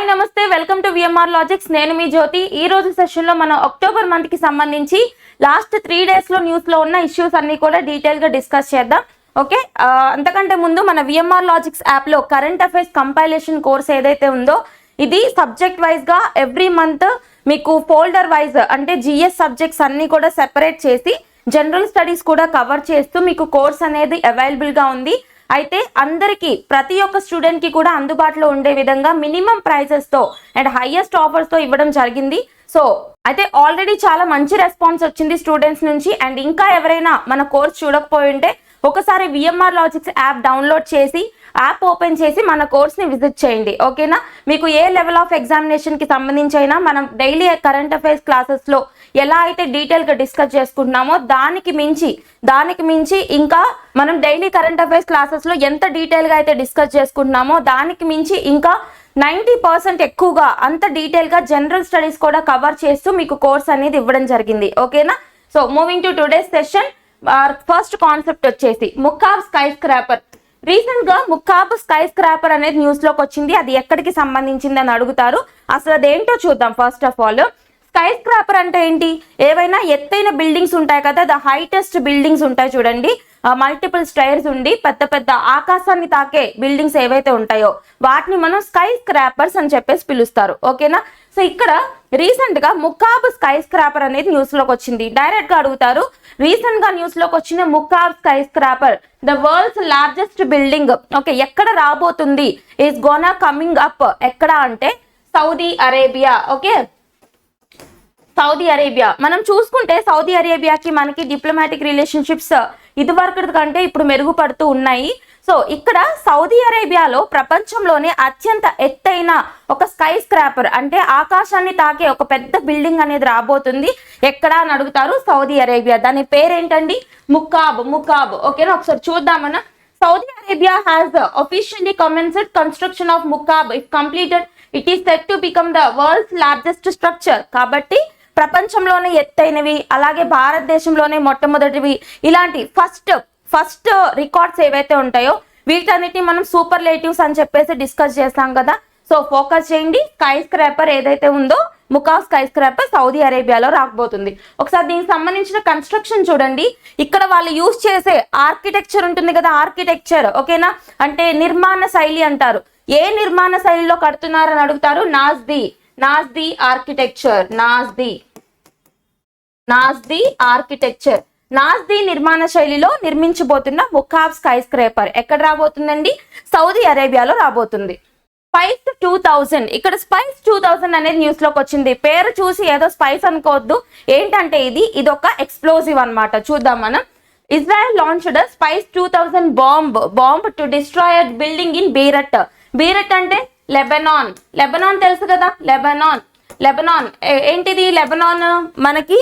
Hi నమస్తే welcome to VMR logics. నేను మీ జ్యోతి. ఈ రోజు సెషన్ లో మనం అక్టోబర్ మంత్ కి సంబంధించి లాస్ట్ 3 days లో న్యూస్ లో ఉన్న ఇష్యూస్ అన్ని కూడా డీటెయిల్ గా డిస్కస్ చేద్దాం. ఓకే, అంతకంటే ముందు మన విఎంఆర్ లాజిక్స్ యాప్ లో కరెంట్ అఫైర్స్ కంపైలేషన్ కోర్స్ ఏదైతే ఉందో ఇది సబ్జెక్ట్ వైజ్ గా ఎవ్రీ మంత్ మీకు ఫోల్డర్ వైజ్ అంటే జిఎస్ సబ్జెక్ట్స్ అన్ని కూడా సెపరేట్ చేసి జనరల్ స్టడీస్ కూడా కవర్ చేస్తూ మీకు కోర్స్ అనేది అవైలబుల్ గా ఉంది. అయితే అందరికీ ప్రతి ఒక్క స్టూడెంట్ కి కూడా అందుబాటులో ఉండే విధంగా మినిమం ప్రైజెస్ తో అండ్ హైయెస్ట్ ఆఫర్స్ తో ఇవ్వడం జరిగింది. సో అయితే ఆల్రెడీ చాలా మంచి రెస్పాన్స్ వచ్చింది స్టూడెంట్స్ నుంచి. అండ్ ఇంకా ఎవరైనా మన కోర్స్ చూడకపోయి ఉంటే ఒకసారి విఎంఆర్ లాజిక్స్ యాప్ డౌన్లోడ్ చేసి యాప్ ఓపెన్ చేసి మన కోర్స్ ని విజిట్ చేయండి. ఓకేనా, మీకు ఏ లెవెల్ ఆఫ్ ఎగ్జామినేషన్ కి సంబంధించి అయినా మనం డైలీ కరెంట్ అఫైర్స్ క్లాసెస్ లో ఎలా అయితే డీటెయిల్ గా డిస్కస్ చేసుకుంటున్నామో దానికి మించి ఇంకా మనం డైలీ కరెంట్ అఫైర్స్ క్లాసెస్ లో ఎంత డీటెయిల్ గా అయితే డిస్కస్ చేసుకుంటున్నామో దానికి మించి ఇంకా 90% ఎక్కువగా అంత డీటెయిల్ గా జనరల్ స్టడీస్ కూడా కవర్ చేస్తూ మీకు కోర్స్ అనేది ఇవ్వడం జరిగింది. ఓకేనా, so moving to today's session. First concept వచ్చేసి ముక్కాబ్ స్కై స్క్రాపర్. రీసెంట్ గా ముక్కాబ్ స్కై స్క్రాపర్ అనేది న్యూస్ లోకి వచ్చింది. అది ఎక్కడికి సంబంధించింది అని అడుగుతారు. అసలు అదేంటో చూద్దాం. First of all sky scraper అంటే ఏంటి? ఏవైనా ఎత్తైన బిల్డింగ్స్ ఉంటాయి కదా, ద హైటెస్ట్ బిల్డింగ్స్ ఉంటాయి చూడండి, మల్టిపుల్ స్టైర్స్ ఉండి పెద్ద పెద్ద ఆకాశాన్ని తాకే బిల్డింగ్స్ ఏవైతే ఉంటాయో వాటిని మనం స్కై స్క్రాపర్స్ అని చెప్పేసి పిలుస్తారు. ఓకేనా, సో ఇక్కడ రీసెంట్ గా ముక్కాబ్ స్కై స్క్రాపర్ అనేది న్యూస్ లోకి వచ్చింది. డైరెక్ట్ గా అడుగుతారు, రీసెంట్ గా న్యూస్ లోకి వచ్చిన Mukaab skyscraper the world's largest building okay ఎక్కడ రాబోతుంది, ఈస్ గోనా కమింగ్ అప్ ఎక్కడ అంటే Saudi Arabia. Okay, Saudi Arabia మనం చూసుకుంటే సౌదీ అరేబియాకి మనకి డిప్లొమాటిక్ రిలేషన్షిప్స్ ఇదివరకు కంటే ఇప్పుడు మెరుగుపడుతూ ఉన్నాయి. సో ఇక్కడ సౌదీ అరేబియాలో ప్రపంచంలోనే అత్యంత ఎత్తైన ఒక స్కై స్క్రాపర్ అంటే ఆకాశాన్ని తాకే ఒక పెద్ద బిల్డింగ్ అనేది రాబోతుంది. ఎక్కడ అని అడుగుతారు, సౌదీ అరేబియా. దాని పేరేంటండి? ముకాబ్. ఓకేనా, ఒకసారి చూద్దామన్నా. Saudi Arabia has officially commenced construction of Mukaab. If completed, it is said to become the world's largest structure. కాబట్టి ప్రపంచంలోనే ఎత్తైనవి అలాగే భారతదేశంలోనే మొట్టమొదటివి ఇలాంటి ఫస్ట్ రికార్డ్స్ ఏవైతే ఉంటాయో వీటన్నిటిని మనం సూపర్లేటివ్స్ అని చెప్పేసి డిస్కస్ చేస్తాం కదా. సో ఫోకస్ చేయండి. స్కై స్క్రాపర్ ఏదైతే ఉందో ముకాబ్ స్కై స్క్రాపర్ సౌదీ అరేబియాలో రాకపోతుంది. ఒకసారి దీనికి సంబంధించిన కన్స్ట్రక్షన్ చూడండి. ఇక్కడ వాళ్ళు యూజ్ చేసే ఆర్కిటెక్చర్ ఉంటుంది కదా, ఆర్కిటెక్చర్ ఓకేనా, అంటే నిర్మాణ శైలి అంటారు. ఏ నిర్మాణ శైలిలో కడుతున్నారు అని అడుగుతారు. నాజ్దీ ఆర్కిటెక్చర్. నాజ్దీ ఆర్కిటెక్చర్, నాజ్దీ నిర్మాణ శైలిలో నిర్మించబోతున్న ముకాబ్ స్కై స్క్రాపర్ ఎక్కడ రాబోతుందండి? సౌదీ అరేబియాలో రాబోతుంది. స్పైస్ 2000. ఇక్కడ స్పైస్ 2000 అనేది న్యూస్ లోకి వచ్చింది. పేరు చూసి ఏదో స్పైస్ అనుకోవద్దు. ఏంటంటే ఇది ఒక ఎక్స్ప్లోజివ్ అన్నమాట. చూద్దాం మనం. Israel launched spice 2000 bomb to destroy building in Beirut అంటే లెబనాన్ తెలుసు కదా. లెబనాన్ ఏంటిది? లెబనాన్ మనకి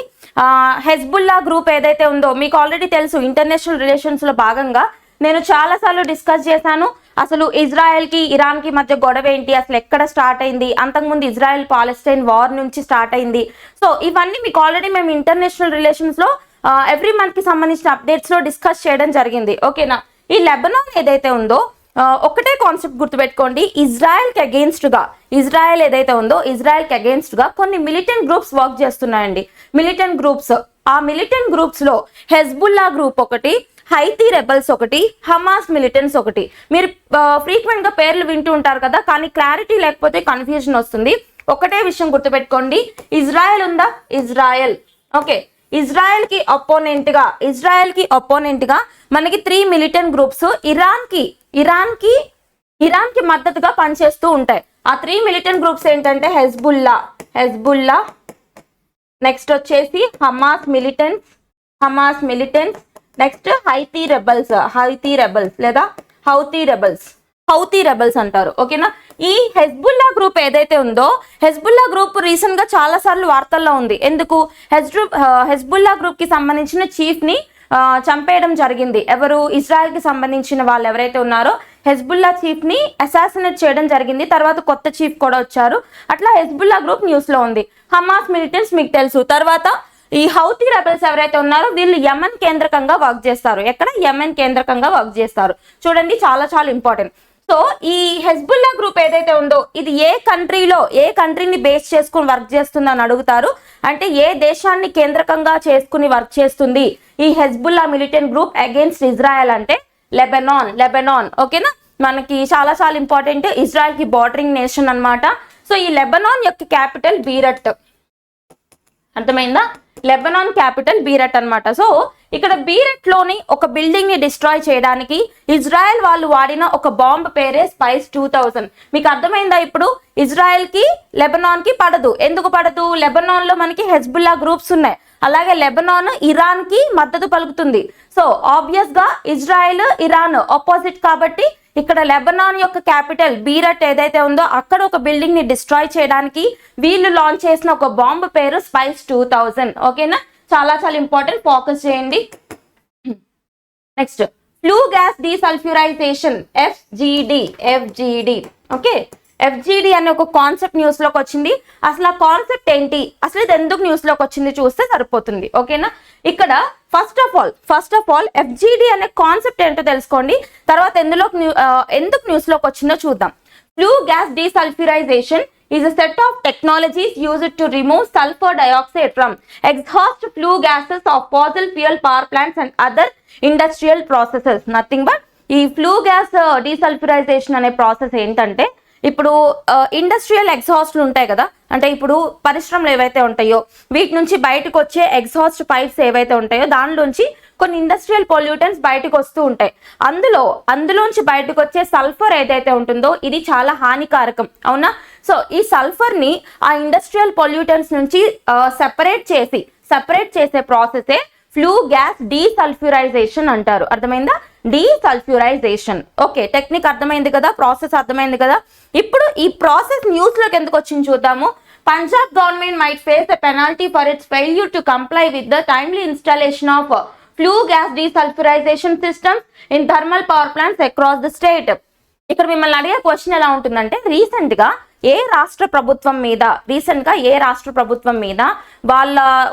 హెజ్బుల్లా గ్రూప్ ఏదైతే ఉందో మీకు ఆల్రెడీ తెలుసు. ఇంటర్నేషనల్ రిలేషన్స్ లో భాగంగా నేను చాలా సార్లు డిస్కస్ చేశాను. అసలు ఇజ్రాయెల్ కి ఇరాన్ కి మధ్య గొడవ ఏంటి, అసలు ఎక్కడ స్టార్ట్ అయింది, అంతకుముందు ఇజ్రాయెల్ పాలెస్టైన్ వార్ నుంచి స్టార్ట్ అయింది. సో ఇవన్నీ మీకు ఆల్రెడీ మేము ఇంటర్నేషనల్ రిలేషన్స్ లో ఎవ్రీ మంత్ కి సంబంధించిన అప్డేట్స్ లో డిస్కస్ చేయడం జరిగింది. ఓకేనా, ఈ లెబనాన్ ఏదైతే ఉందో ఒకటే కాన్సెప్ట్ గుర్తుపెట్టుకోండి. ఇజ్రాయెల్ ఏదైతే ఉందో ఇజ్రాయెల్ కి అగేన్స్ట్ గా కొన్ని మిలిటెంట్ గ్రూప్స్ వర్క్ చేస్తున్నాయండి. ఆ మిలిటెంట్ గ్రూప్స్ లో హెజ్బుల్లా గ్రూప్ ఒకటి, హైతీ రెబల్స్ ఒకటి, హమాస్ మిలిటెంట్స్ ఒకటి. మీరు ఫ్రీక్వెంట్ గా పేర్లు వింటూ ఉంటారు కదా, కానీ క్లారిటీ లేకపోతే కన్ఫ్యూజన్ వస్తుంది. ఒకటే విషయం గుర్తుపెట్టుకోండి, ఇజ్రాయెల్ ఉందా, ఓకే, ఇజ్రాయెల్ కి అపోనెంట్ గా మనకి 3 మిలిటెంట్ గ్రూప్స్ ఇరాన్ కి మద్దతుగా పనిచేస్తూ ఉంటాయి. ఆ 3 మిలిటెంట్ గ్రూప్స్ ఏంటంటే హెజ్బుల్లా, నెక్స్ట్ వచ్చేసి Hamas militants, next Houthi rebels అంటారు. ఓకేనా, ఈ హెజ్బుల్లా గ్రూప్ ఏదైతే ఉందో హెజ్బుల్లా గ్రూప్ రీసెంట్ గా చాలా సార్లు వార్తల్లో ఉంది. ఎందుకు? హెజ్బుల్లా గ్రూప్ కి సంబంధించిన చీఫ్ ని చంపేయడం జరిగింది. ఎవరు? ఇజ్రాయెల్ కి సంబంధించిన వాళ్ళు ఎవరైతే ఉన్నారో హెజ్బుల్లా చీఫ్ ని అసాసినేట్ చేయడం జరిగింది. తర్వాత కొత్త చీఫ్ కూడా వచ్చారు. అట్లా హెజ్బుల్లా గ్రూప్ న్యూస్ లో ఉంది. హమాస్ మిలిటెంట్స్ మీకు తెలుసు. తర్వాత ఈ హౌతీ రెబల్స్ ఎవరైతే ఉన్నారో వీళ్ళు యమన్ కేంద్రకంగా వర్క్ చేస్తారు. ఎక్కడ? యమన్ కేంద్రకంగా వర్క్ చేస్తారు. చూడండి, చాలా చాలా ఇంపార్టెంట్. సో ఈ హెజ్బుల్లా గ్రూప్ ఏదైతే ఉందో ఇది ఏ కంట్రీని బేస్ చేసుకుని వర్క్ చేస్తుంది అని అడుగుతారు. అంటే ఏ దేశాన్ని కేంద్రకంగా చేసుకుని వర్క్ చేస్తుంది ఈ Hezbollah militant group against Israel అంటే లెబనాన్. ఓకేనా, మనకి చాలా చాలా ఇంపార్టెంట్, ఇజ్రాయెల్ కి బార్డరింగ్ నేషన్ అన్నమాట. సో ఈ లెబనాన్ యొక్క క్యాపిటల్ బీరట్, అర్థమైందా, లెబనాన్ క్యాపిటల్ బీరట్ అన్నమాట. సో ఇక్కడ బీరట్ లోని ఒక బిల్డింగ్ ని డిస్ట్రాయ్ చేయడానికి ఇజ్రాయెల్ వాళ్ళు వాడిన ఒక బాంబ్ పేరే స్పైస్ 2000. మీకు అర్థమైందా? ఇప్పుడు ఇజ్రాయెల్ కి లెబనాన్ కి పడదు. ఎందుకు పడదు? లెబనాన్ లో మనకి హెజ్బుల్లా గ్రూప్స్ ఉన్నాయి, అలాగే లెబనాన్ ఇరాన్ కి మద్దతు పలుకుతుంది. సో ఆబ్వియస్ గా ఇజ్రాయెల్ ఇరాన్ ఆపోజిట్ కాబట్టి ఇక్కడ లెబనాన్ యొక్క క్యాపిటల్ బీరట్ ఏదైతే ఉందో అక్కడ ఒక బిల్డింగ్ ని డిస్ట్రాయ్ చేయడానికి వీళ్ళు లాంచ్ చేసిన ఒక బాంబ్ పేరు స్పైస్ 2000. ఓకేనా, చాలా చాలా ఇంపార్టెంట్, ఫోకస్ చేయండి. Next flue gas desulphurization FGD. Okay, FGD అనే ఒక కాన్సెప్ట్ న్యూస్ లోకి వచ్చింది. అసలు ఆ కాన్సెప్ట్ ఏంటి, అసలు ఇది ఎందుకు న్యూస్ లోకి వచ్చింది చూస్తే సరిపోతుంది. ఓకేనా, ఇక్కడ ఫస్ట్ ఆఫ్ ఆల్ FGD అనే కాన్సెప్ట్ ఏంటో తెలుసుకోండి, తర్వాత ఎందుకు న్యూస్ లోకి వచ్చిందో చూద్దాం. Flue gas desulphurization is a set of technologies used to remove sulfur dioxide from exhaust flue gases of fossil fuel power plants and other industrial processes. Nothing but ఈ flu gas డీసల్ఫ్యూరైజేషన్ అనే process ఏంటంటే ఇప్పుడు industrial ఎగ్జాస్ట్లు ఉంటాయి కదా, అంటే ఇప్పుడు పరిశ్రమలు ఏవైతే ఉంటాయో వీటి నుంచి బయటకు వచ్చే ఎగ్జాస్ట్ పైప్స్ ఏవైతే ఉంటాయో దానిలోంచి కొన్ని ఇండస్ట్రియల్ పొల్యూటెంట్స్ బయటకు వస్తూ ఉంటాయి. అందులోంచి బయటకు వచ్చే సల్ఫర్ ఏదైతే ఉంటుందో ఇది చాలా హానికారకం, అవునా? సో ఈ సల్ఫర్ ని ఆ ఇండస్ట్రియల్ పొల్యూటెంట్స్ నుంచి సెపరేట్ చేసే ప్రాసెసే ఫ్లూ గ్యాస్ డీసల్ఫ్యూరైజేషన్ అంటారు. అర్థమైందా? డీసల్ఫ్యూరైజేషన్. ఓకే, టెక్నిక్ అర్థమైంది కదా, ప్రాసెస్ అర్థమైంది కదా. ఇప్పుడు ఈ ప్రాసెస్ న్యూస్ లోకి ఎందుకు వచ్చింది చూద్దాము. Punjab government might face a penalty for its failure to comply with the timely installation of flue gas desulphurization systems in thermal power plants across the state. ఇక్కడ మిమ్మల్ని అడిగే క్వశ్చన్ ఎలా ఉంటుందంటే రీసెంట్ గా ఏ రాష్ట్ర ప్రభుత్వం మీద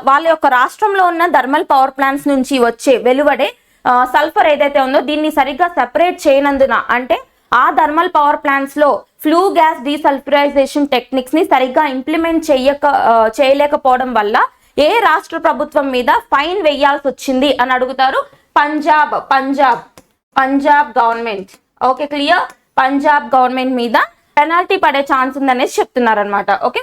వాళ్ళ యొక్క రాష్ట్రంలో ఉన్న థర్మల్ పవర్ ప్లాంట్స్ నుంచి వచ్చే వెలువడే సల్ఫర్ ఏదైతే ఉందో దీన్ని సరిగ్గా సెపరేట్ చేయనందున, అంటే ఆ థర్మల్ పవర్ ప్లాంట్స్ లో ఫ్లూ గ్యాస్ డీసల్ఫ్యూరైజేషన్ టెక్నిక్స్ ని సరిగ్గా ఇంప్లిమెంట్ చేయలేకపోవడం వల్ల ఏ రాష్ట్ర ప్రభుత్వం మీద ఫైన్ వేయాల్సి వచ్చింది అని అడుగుతారు. Punjab government. Okay, clear? Punjab government మీద పెనాల్టీ పడే ఛాన్స్ ఉందనేసి చెప్తున్నారు అనమాట. ఓకే,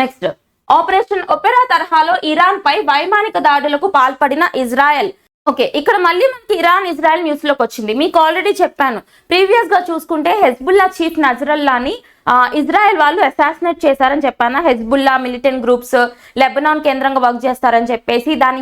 నెక్స్ట్ ఆపరేషన్ ఒపెరా తరహాలో ఇరాన్ పై వైమానిక దాడులకు పాల్పడిన ఇజ్రాయెల్. ఓకే, ఇక్కడ మళ్ళీ మనకి ఇజ్రాయెల్ న్యూస్ లోకి వచ్చింది. మీకు ఆల్రెడీ చెప్పాను, ప్రీవియస్ గా చూసుకుంటే హెజ్బుల్లా చీఫ్ నజరల్లాని ఇజ్రాయెల్ వాళ్ళు అసాసినేట్ చేశారని చెప్పాను. హెజ్బుల్లా మిలిటెంట్ గ్రూప్స్ లెబనాన్ కేంద్రంగా వర్క్ చేస్తారని చెప్పేసి దాని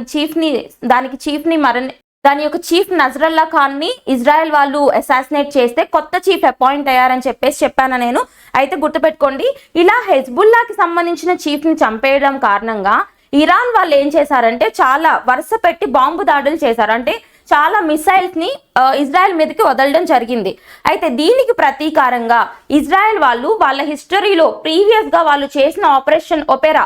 యొక్క చీఫ్ నజరల్లా ఖాన్ ని ఇజ్రాయెల్ వాళ్ళు అసాసినేట్ చేస్తే కొత్త చీఫ్ అపాయింట్ అయ్యారని చెప్పాను నేను. అయితే గుర్తుపెట్టుకోండి, ఇలా హెజ్బుల్లాకి సంబంధించిన చీఫ్ ని చంపేయడం కారణంగా ఇరాన్ వాళ్ళు ఏం చేశారంటే చాలా వరుస పెట్టి బాంబు దాడులు చేశారు. అంటే చాలా మిసైల్స్ ని ఇజ్రాయెల్ మీదకి వదలడం జరిగింది. అయితే దీనికి ప్రతీకారంగా ఇజ్రాయెల్ వాళ్ళు వాళ్ళ హిస్టరీలో ప్రీవియస్ గా వాళ్ళు చేసిన ఆపరేషన్ ఒపెరా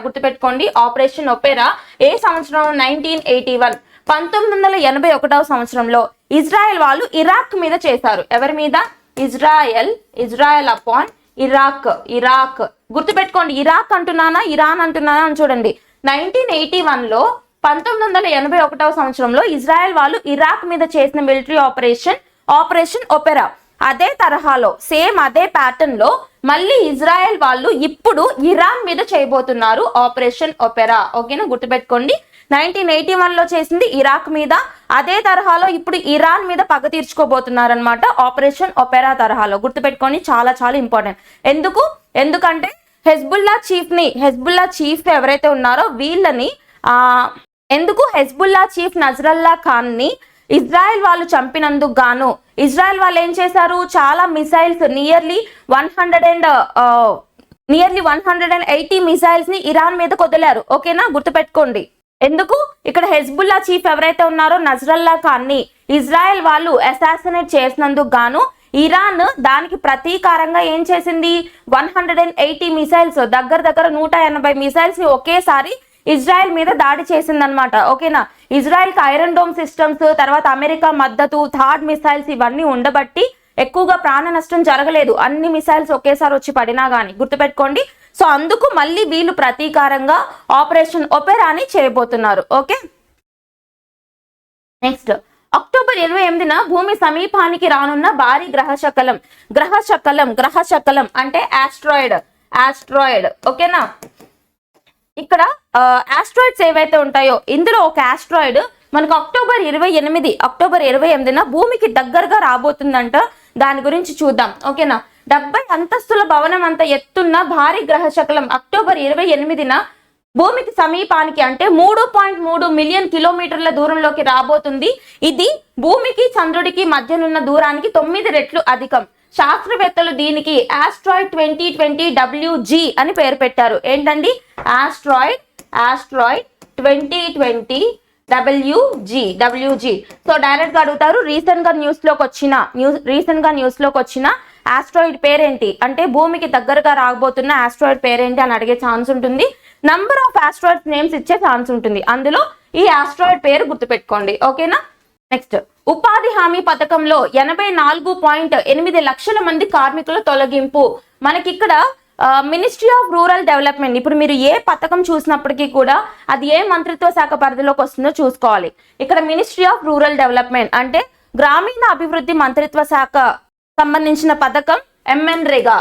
గుర్తుపెట్టుకోండి. ఆపరేషన్ ఒపెరా ఏ సంవత్సరం? 1981 1981వ సంవత్సరంలో ఇజ్రాయెల్ వాళ్ళు ఇరాక్ మీద చేశారు. ఎవరి మీద? Israel upon Iraq. గుర్తుపెట్టుకోండి, ఇరాక్ అంటున్నానా ఇరాన్ అంటున్నానా అని చూడండి. 1981లో 1981వ సంవత్సరంలో ఇజ్రాయెల్ వాళ్ళు ఇరాక్ మీద చేసిన మిలిటరీ ఆపరేషన్ ఒపెరా. అదే తరహాలో సేమ్ అదే ప్యాటర్న్ లో మళ్ళీ ఇజ్రాయెల్ వాళ్ళు ఇప్పుడు ఇరాన్ మీద చేయబోతున్నారు ఆపరేషన్ ఒపెరా. ఓకేనా, గుర్తుపెట్టుకోండి. 1981లో చేసింది ఇరాక్ మీద, అదే తరహాలో ఇప్పుడు ఇరాన్ మీద పగ తీర్చుకోబోతున్నారు అనమాట ఆపరేషన్ ఒపెరా తరహాలో. గుర్తుపెట్టుకోండి, చాలా చాలా ఇంపార్టెంట్. ఎందుకంటే హెజ్బుల్లా చీఫ్ ఎవరైతే ఉన్నారో వీళ్ళని హెజ్బుల్లా చీఫ్ నజరల్లా ఖాన్ ని ఇజ్రాయెల్ వాళ్ళు చంపినందుకు గాను ఇజ్రాయెల్ వాళ్ళు ఏం చేశారు? చాలా మిసైల్స్ నియర్లీ 180 మిసైల్స్ ని ఇరాన్ మీద వదిలారు. ఓకేనా, గుర్తుపెట్టుకోండి. ఎందుకు? ఇక్కడ హెజ్బుల్లా చీఫ్ ఎవరైతే ఉన్నారో నజరల్లా ఖాన్ ని ఇజ్రాయెల్ వాళ్ళు అసాసినేట్ చేసినందుకు గాను ఇరాన్ దానికి ప్రతీకారంగా ఏం చేసింది? 180 మిసైల్స్, దగ్గర 180 మిసైల్స్ ని ఒకేసారి ఇజ్రాయెల్ మీద దాడి చేసిందనమాట. ఓకేనా, ఇజ్రాయెల్కి ఐరన్ డోమ్ సిస్టమ్స్, తర్వాత అమెరికా మద్దతు, థాడ్ మిసైల్స్ ఇవన్నీ ఉండబట్టి ఎక్కువగా ప్రాణ నష్టం జరగలేదు, అన్ని మిసైల్స్ ఒకేసారి వచ్చి పడినా గానీ, గుర్తుపెట్టుకోండి. సో అందుకు మళ్ళీ వీళ్ళు ప్రతీకారంగా ఆపరేషన్ ఒపెరాని చేయబోతున్నారు. ఓకే, నెక్స్ట్ అక్టోబర్ 28న భూమి సమీపానికి రానున్న భారీ గ్రహశకలం అంటే ఆస్ట్రాయిడ్. ఓకేనా, ఇక్కడ ఆస్ట్రాయిడ్స్ ఏవైతే ఉంటాయో ఇందులో ఒక ఆస్ట్రాయిడ్ మనకు అక్టోబర్ 28న భూమికి దగ్గరగా రాబోతుందంట. దాని గురించి చూద్దాం. ఓకేనా, 70 అంతస్తుల భవనం అంత ఎత్తున్న భారీ గ్రహశకలం అక్టోబర్ 28న భూమికి సమీపానికి అంటే 3.3 మిలియన్ కిలోమీటర్ల దూరంలోకి రాబోతుంది. ఇది భూమికి చంద్రుడికి మధ్యనున్న దూరానికి 9 రెట్లు అధికం. శాస్త్రవేత్తలు దీనికి ఆస్ట్రాయిడ్ 2020 WG అని పేరు పెట్టారు. ఏంటండి, ఆస్ట్రాయిడ్ 2020 WG. సో డైరెక్ట్ గా అడుగుతారు, రీసెంట్ గా న్యూస్ లోకి వచ్చిన ఆస్ట్రాయిడ్ పేరేంటి అంటే భూమికి దగ్గరగా రాబోతున్న ఆస్ట్రాయిడ్ పేరేంటి అని అడిగే ఛాన్స్ ఉంటుంది. నంబర్ ఆఫ్ ఆస్ట్రాయిడ్స్ నేమ్స్ ఇచ్చే ఛాన్స్ ఉంటుంది. అందులో ఈ ఆస్ట్రాయిడ్ పేరు గుర్తుపెట్టుకోండి. ఓకేనా, నెక్స్ట్ ఉపాధి హామీ పథకంలో 84.8 లక్షల మంది కార్మికుల తొలగింపు. మనకి ఇక్కడ మినిస్ట్రీ ఆఫ్ రూరల్ డెవలప్మెంట్, ఇప్పుడు మీరు ఏ పథకం చూసినప్పటికీ కూడా అది ఏ మంత్రిత్వ శాఖ పరిధిలోకి వస్తుందో చూసుకోవాలి. ఇక్కడ మినిస్ట్రీ ఆఫ్ రూరల్ డెవలప్మెంట్ అంటే గ్రామీణ అభివృద్ధి మంత్రిత్వ శాఖ సంబంధించిన పథకం ఎంఎన్రేగా.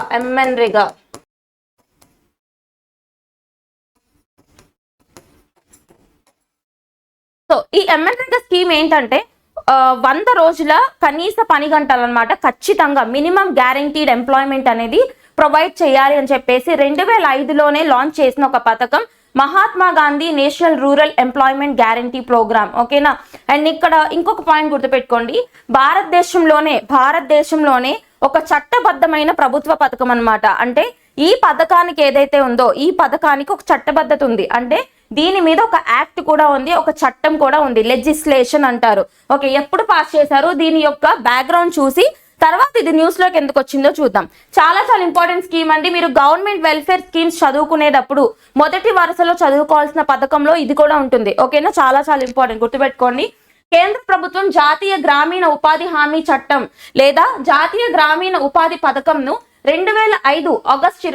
సో ఈ ఎంఎన్రేగా స్కీమ్ ఏంటంటే 100 రోజుల కనీస పని గంటలు అనమాట. ఖచ్చితంగా మినిమం గ్యారంటీడ్ ఎంప్లాయ్మెంట్ అనేది ప్రొవైడ్ చేయాలి అని చెప్పేసి 2005లోనే లాంచ్ చేసిన ఒక పథకం Mahatma Gandhi national rural employment guarantee programme. ఓకేనా, అండ్ ఇక్కడ ఇంకొక పాయింట్ గుర్తుపెట్టుకోండి, భారతదేశంలోనే ఒక చట్టబద్ధమైన ప్రభుత్వ పథకం అన్నమాట. అంటే ఈ పథకానికి ఏదైతే ఉందో ఈ పథకానికి ఒక చట్టబద్ధత ఉంది. అంటే దీని మీద ఒక యాక్ట్ కూడా ఉంది, ఒక చట్టం కూడా ఉంది, లెజిస్లేషన్ అంటారు. ఓకే, ఎప్పుడు పాస్ చేశారు, దీని యొక్క బ్యాక్గ్రౌండ్ చూసి తర్వాత ఇది న్యూస్ లోకి ఎందుకు వచ్చిందో చూద్దాం. చాలా ఇంపార్టెంట్ స్కీమ్ అండి. మీరు గవర్నమెంట్ వెల్ఫేర్ స్కీమ్స్ చదువుకునేటప్పుడు మొదటి వరుసలో చదువుకోవాల్సిన పథకంలో ఇది కూడా ఉంటుంది. ఓకేనా, చాలా ఇంపార్టెంట్, గుర్తుపెట్టుకోండి. కేంద్ర ప్రభుత్వం జాతీయ గ్రామీణ ఉపాధి హామీ చట్టం లేదా జాతీయ గ్రామీణ ఉపాధి పథకంను 2005 ఆగస్ట్